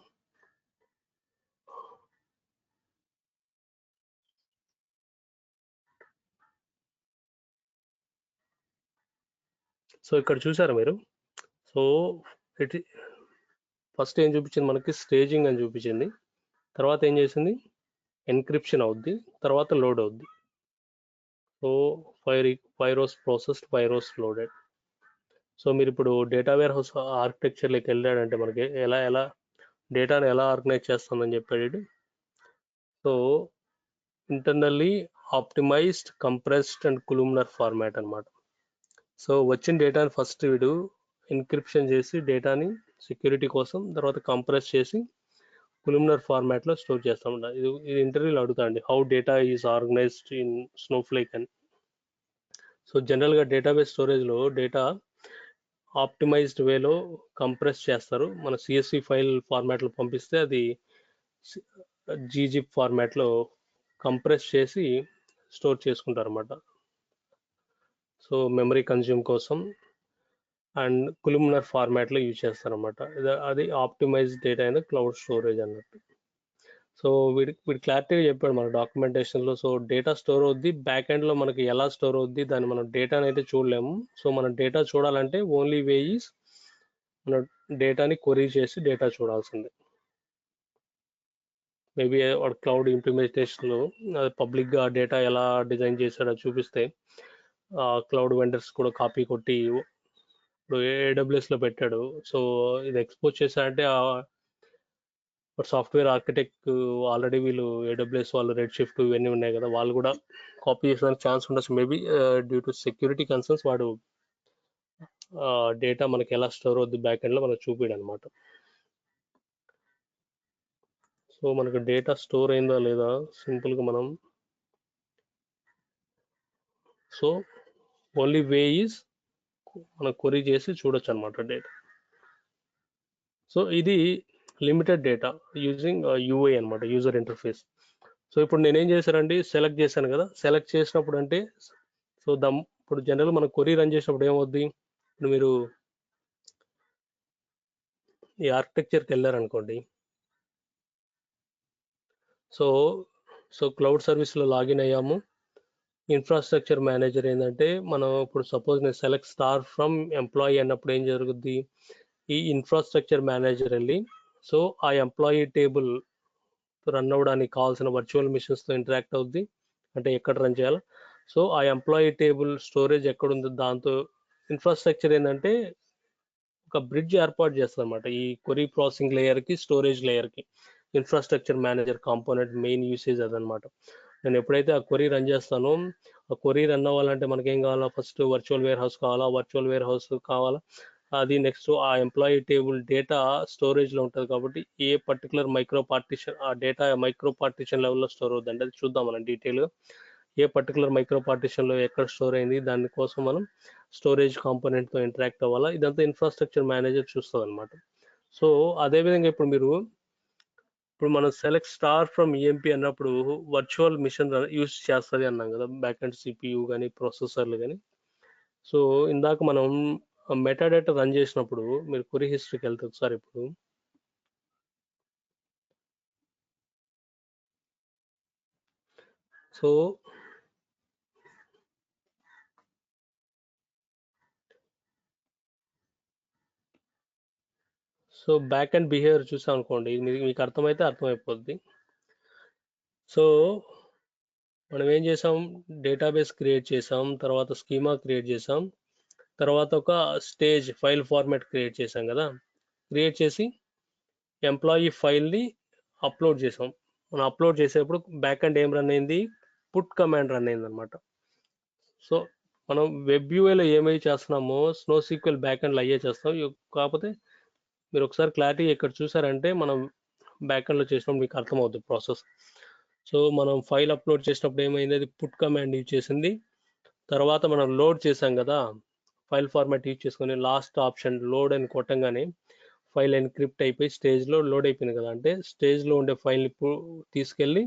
Speaker 2: సో ఇక్కడ చూసారా మీరు, సో ఇట్ ఫస్ట్ ఏం చూపించింది మనకి, స్టేజింగ్ అని చూపించింది. తర్వాత ఏం చేసింది, ఎన్క్రిప్షన్ అవుద్ది, తర్వాత లోడ్ అవుద్ది. So 5 rows processed, 5 rows loaded. So మీరు ఇప్పుడు డేటా వేర్ హౌస్ ఆర్కిటెక్చర్లోకి వెళ్ళాడంటే మనకి ఎలా డేటాను ఎలా ఆర్గనైజ్ చేస్తామని చెప్పాడు. So internally optimised, compressed and columnar format అనమాట. సో వచ్చిన డేటాని ఫస్ట్ వీడు ఎన్క్రిప్షన్ చేసి డేటాని సెక్యూరిటీ కోసం, తర్వాత కంప్రెస్ చేసి కొలుమినర్ ఫార్మాట్లో స్టోర్ చేస్తాం. ఇది ఇంటర్వ్యూలో అడుగుతాండి, how data is organised in Snowflake అని. సో జనరల్గా డేటాబేస్ స్టోరేజ్లో డేటా ఆప్టిమైజ్డ్ వేలో కంప్రెస్ చేస్తారు. మన CSV ఫైల్ ఫార్మాట్లో పంపిస్తే అది GZIP ఫార్మాట్లో కంప్రెస్ చేసి స్టోర్ చేసుకుంటారు అన్నమాట. సో మెమరీ కన్జ్యూమ్ కోసం అండ్ కొలుమినర్ ఫార్మాట్లో యూజ్ చేస్తారన్నమాట. అది ఆప్టిమైజ్డ్ డేటా అయిన క్లౌడ్ స్టోరేజ్ అన్నట్టు. సో వీడు క్లారిటీగా చెప్పాడు మన డాక్యుమెంటేషన్లో. సో డేటా స్టోర్ అవుద్ది, బ్యాక్ ఎండ్లో మనకి ఎలా స్టోర్ అవుద్ది, దాన్ని మనం డేటాని అయితే చూడలేము. సో మనం డేటా చూడాలంటే ఓన్లీ వే ఈజ్ మన డేటాని క్వరీ చేసి డేటా చూడాల్సిందే. మేబీ వాడు క్లౌడ్ ఇంప్లిమెంటేషన్లో పబ్లిక్గా డేటా ఎలా డిజైన్ చేశాడో చూపిస్తే క్లౌడ్ వెండర్స్ కూడా కాపీ కొట్టి ఇప్పుడు AWSలో పెట్టాడు. సో ఇది ఎక్స్పోజ్ చేశాడంటే సాఫ్ట్వేర్ ఆర్కిటెక్ట్ ఆల్రెడీ వీళ్ళు AWS వాళ్ళు రెడ్ షిఫ్ట్ ఇవన్నీ ఉన్నాయి కదా, వాళ్ళు కూడా కాపీ చేసడానికి ఛాన్స్ ఉండొచ్చు. Maybe due to security concerns వాడు డేటా మనకి ఎలా స్టోర్ అవుద్ది బ్యాక్ ఎండ్లో మనకు చూపిడు అనమాట. సో మనకు డేటా స్టోర్ అయిందా లేదా సింపుల్గా మనం, సో ఓన్లీ వే ఈజ్ మనం క్వరీ చేసి చూడొచ్చు అనమాట డేటా. సో ఇది లిమిటెడ్ డేటా యూజింగ్ UI అనమాట, యూజర్ ఇంటర్ఫేస్. సో ఇప్పుడు నేనేం చేశానండి, సెలెక్ట్ చేశాను కదా, సెలెక్ట్ చేసినప్పుడు అంటే సో ఇప్పుడు జనరల్ మనం క్వరీ రన్ చేసినప్పుడు ఏమవుద్ది, ఇప్పుడు మీరు ఈ ఆర్కిటెక్చర్కి వెళ్ళారనుకోండి, సో క్లౌడ్ సర్వీస్లో లాగిన్ అయ్యాము. ఇన్ఫ్రాస్ట్రక్చర్ మేనేజర్ ఏంటంటే మనం ఇప్పుడు సపోజ్ నేను సెలెక్ట్ స్టార్ ఫ్రమ్ ఎంప్లాయీ అన్నప్పుడు ఏం జరుగుద్ది, ఈ ఇన్ఫ్రాస్ట్రక్చర్ మేనేజర్ వెళ్ళి సో ఆ ఎంప్లాయీ టేబుల్ రన్ అవ్వడానికి కావాల్సిన వర్చువల్ మిషన్స్తో ఇంటరాక్ట్ అవుద్ది, అంటే ఎక్కడ రన్ చేయాలో. సో ఆ ఎంప్లాయీ టేబుల్ స్టోరేజ్ ఎక్కడుందో దాంతో ఇన్ఫ్రాస్ట్రక్చర్ ఏంటంటే ఒక బ్రిడ్జ్ ఏర్పాటు చేస్తుంది అనమాట ఈ క్వరీ ప్రాసెసింగ్ లేయర్కి, స్టోరేజ్ లేయర్కి. Infrastructure manager component main usage అదనమాట. నేను ఎప్పుడైతే ఆ క్వరీ రన్ చేస్తానో, ఆ క్వరీ రన్ అవ్వాలంటే మనకేం కావాలా, ఫస్ట్ వర్చువల్ వేర్ హౌస్ కావాలా, వర్చువల్ వేర్ హౌస్ కావాలా, అది నెక్స్ట్ ఆ ఎంప్లాయీ టేబుల్ డేటా స్టోరేజ్లో ఉంటుంది కాబట్టి ఏ పర్టికులర్ మైక్రో పార్టిషన్ ఆ డేటా మైక్రో పార్టిషన్ లెవెల్లో స్టోర్ అవుతుంది. అది చూద్దాం మనం డీటెయిల్గా ఏ పర్టికులర్ మైక్రో పార్టిషన్లో ఎక్కడ స్టోర్ అయింది దానికోసం మనం స్టోరేజ్ కాంపోనెంట్తో ఇంటరాక్ట్ అవ్వాలా. ఇదంతా ఇన్ఫ్రాస్ట్రక్చర్ మేనేజర్ చూస్తుంది అనమాట. సో అదేవిధంగా ఇప్పుడు మనం సెలెక్ట్ స్టార్ ఫ్రమ్ ఈఎంపీ అన్నప్పుడు వర్చువల్ మిషన్ యూస్ చేస్తుంది అన్నాం కదా, బ్యాక్ అండ్ సిపియు కానీ ప్రాసెసర్లు కానీ. సో ఇందాక మనం మెటాడేటా రన్ చేసినప్పుడు మీరు క్వరీ హిస్టరీకి వెళ్తే ఒకసారి ఇప్పుడు సో బ్యాక్ అండ్ బిహేవియర్ చూసాం అనుకోండి, మీకు అర్థమైతే అర్థమైపోద్ది. సో మనం ఏం చేసాం, డేటాబేస్ క్రియేట్ చేసాం, తర్వాత స్కీమా క్రియేట్ చేసాం, తర్వాత ఒక స్టేజ్ ఫైల్ ఫార్మాట్ క్రియేట్ చేసాం కదా. క్రియేట్ చేసి ఎంప్లాయీ ఫైల్ని అప్లోడ్ చేసాం. మనం అప్లోడ్ చేసేప్పుడు బ్యాక్ అండ్ ఏం రన్ అయింది, పుట్ కమాండ్ రన్ అయింది అనమాట. సో మనం వెబ్ యూఐలో ఏమై చేస్తున్నామో స్నో సీక్వెల్ బ్యాక్ అండ్లో అయ్యే చేస్తాం. కాకపోతే మీరు ఒకసారి క్లారిటీ ఇక్కడ చూసారంటే మనం బ్యాక్ ఎండ్లో చేసినప్పుడు మీకు అర్థమవుతుంది ప్రాసెస్. సో మనం ఫైల్ అప్లోడ్ చేసినప్పుడు ఏమైంది, అది పుట్ కమాండ్ యూజ్ చేసింది. తర్వాత మనం లోడ్ చేసాం కదా, ఫైల్ ఫార్మాట్ యూజ్ చేసుకొని లాస్ట్ ఆప్షన్ లోడ్ అని కొట్టంగానే ఫైల్ ఎన్క్రిప్ట్ అయిపోయి స్టేజ్లో లోడ్ అయిపోయింది కదా. అంటే స్టేజ్లో ఉండే ఫైల్ని తీసుకెళ్ళి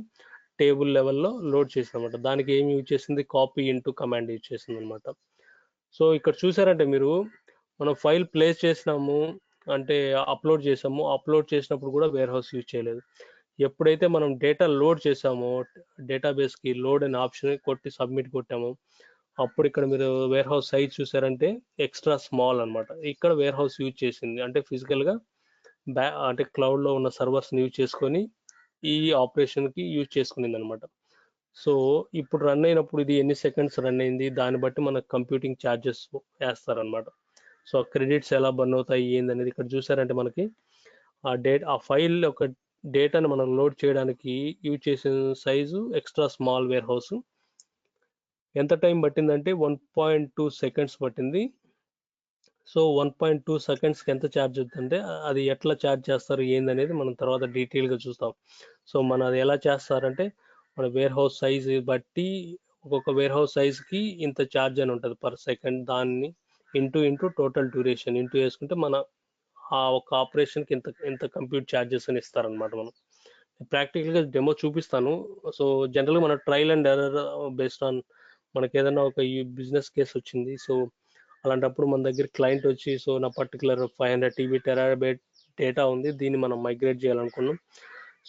Speaker 2: టేబుల్ లెవెల్లో లోడ్ చేసింది అనమాట. దానికి ఏం యూజ్ చేసింది, కాపీ ఇంటూ కమాండ్ యూజ్ చేసింది అనమాట. సో ఇక్కడ చూసారంటే మీరు మనం ఫైల్ ప్లేస్ చేసినాము అంటే అప్లోడ్ చేసాము, అప్లోడ్ చేసినప్పుడు కూడా వేర్ హౌస్ యూజ్ చేయలేదు. ఎప్పుడైతే మనం డేటా లోడ్ చేసామో డేటాబేస్కి లోడ్ అనే ఆప్షన్ కొట్టి సబ్మిట్ కొట్టాము, అప్పుడు ఇక్కడ మీరు వేర్ హౌస్ సైజ్ చూసారంటే ఎక్స్ట్రా స్మాల్ అనమాట. ఇక్కడ వేర్ హౌస్ యూజ్ చేసింది అంటే ఫిజికల్గా అంటే క్లౌడ్లో ఉన్న సర్వర్స్ని యూజ్ చేసుకొని ఈ ఆపరేషన్కి యూజ్ చేసుకునింది అనమాట. సో ఇప్పుడు రన్ అయినప్పుడు ఇది ఎన్ని సెకండ్స్ రన్ అయింది దాన్ని బట్టి మనకు కంప్యూటింగ్ ఛార్జెస్ వేస్తారనమాట. సో క్రెడిట్స్ ఎలా బర్న్ అవుతాయి ఏందనేది ఇక్కడ చూసారంటే మనకి ఆ ఫైల్ ఒక డేటాను మనం లోడ్ చేయడానికి యూజ్ చేసిన size extra small warehouse. ఎంత టైం పట్టిందంటే 1.2 సెకండ్స్ పట్టింది. సో 1.2 సెకండ్స్కి ఎంత ఛార్జ్ అవుతుందంటే అది ఎట్లా ఛార్జ్ చేస్తారు ఏందనేది మనం తర్వాత డీటెయిల్గా చూస్తాం. సో మన అది ఎలా చేస్తారంటే మన వేర్ హౌస్ సైజ్ బట్టి ఒక్కొక్క వేర్ హౌస్ సైజ్కి ఇంత ఛార్జ్ అని ఉంటుంది పర్ సెకండ్. దాన్ని ఇంటూ టోటల్ డ్యూరేషన్ ఇంటూ వేసుకుంటే మన ఆ ఒక ఆపరేషన్కి ఇంత కంప్యూట్ ఛార్జెస్ అని ఇస్తారనమాట. మనం ప్రాక్టికల్గా డెమో చూపిస్తాను. సో జనరల్గా మన trial and error based on మనకి ఏదైనా ఒక బిజినెస్ కేసు వచ్చింది. సో అలాంటప్పుడు మన దగ్గర క్లయింట్ వచ్చి సో నా పర్టికులర్ 500 TB టెరాబైట్ డేటా ఉంది, దీన్ని మనం మైగ్రేట్ చేయాలనుకున్నాం,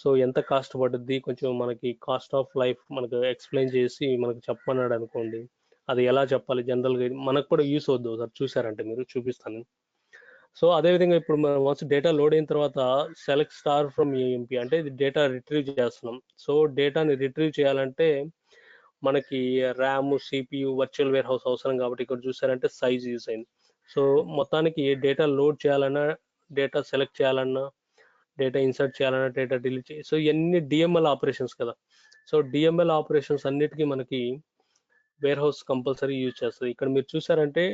Speaker 2: సో ఎంత కాస్ట్ పడుద్ది, కొంచెం మనకి కాస్ట్ ఆఫ్ లైఫ్ మనకు ఎక్స్ప్లెయిన్ చేసి మనకు చెప్పమన్నాడు అనుకోండి, అది ఎలా చెప్పాలి జనరల్గా మనకు కూడా యూస్ అవుద్దు సార్ చూసారంటే మీరు చూపిస్తాను. సో అదేవిధంగా ఇప్పుడు మనం వన్స్ డేటా లోడ్ అయిన తర్వాత సెలెక్ట్ స్టార్ ఫ్రమ్ ఏఎంపీ అంటే ఇది డేటా రిట్రీవ్ చేస్తున్నాం. సో డేటాని రిట్రీవ్ చేయాలంటే మనకి RAM, CPU, virtual warehouse అవసరం కాబట్టి ఇక్కడ చూసారంటే సైజ్ యూస్ అయింది. సో మొత్తానికి డేటా లోడ్ చేయాలన్నా, డేటా సెలెక్ట్ చేయాలన్నా, డేటా ఇన్సర్ట్ చేయాలన్నా, డేటా డిలీట్ చేయాలి, సో ఇవన్నీ డిఎంఎల్ ఆపరేషన్స్ కదా. సో డిఎంఎల్ ఆపరేషన్స్ అన్నిటికీ మనకి వేర్ హౌస్ కంపల్సరీ యూజ్ చేస్తుంది. ఇక్కడ మీరు చూసారంటే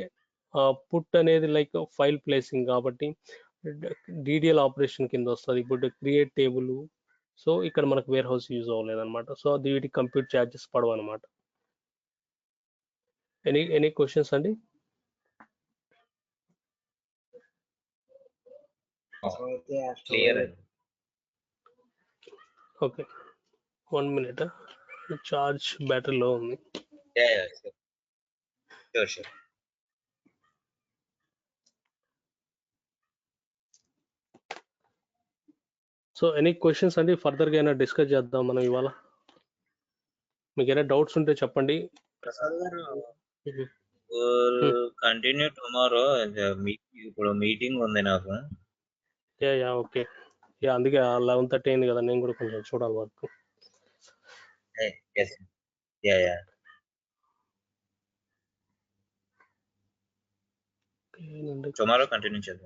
Speaker 2: పుట్ అనేది లైక్ ఫైల్ ప్లేసింగ్ కాబట్టి డిడిఎల్ ఆపరేషన్ కింద వస్తుంది. ఇప్పుడు క్రియేట్ టేబుల్, సో ఇక్కడ మనకు వేర్ హౌస్ యూజ్ అవ్వలేదు అనమాట. సో వీటికి కంప్యూట్ ఛార్జెస్ పడవు అనమాట. ఎనీ క్వశ్చన్స్ అండి?
Speaker 4: క్లియర్.
Speaker 2: ఓకే 1 minute, చార్జ్ బ్యాటరీలో ఉంది.
Speaker 4: షూర్.
Speaker 2: సో ఎనీ క్వశ్చన్స్ అండి? ఫర్దర్గా అయినా డిస్కస్ చేద్దాం మనం ఇవాళ. మీకు ఏమైనా డౌట్స్ ఉంటే చెప్పండి.
Speaker 4: ప్రసాద్ గారు కంటిన్యూ టుమారో, ఇప్పుడు మీటింగ్ ఉంది నాకు.
Speaker 2: Yeah okay. యా అందుకే 11:30 అయింది కదా, నేను కూడా కొంచెం చూడాలి వర్క్.
Speaker 4: టుమారో కంటిన్యూ చేద్దాం.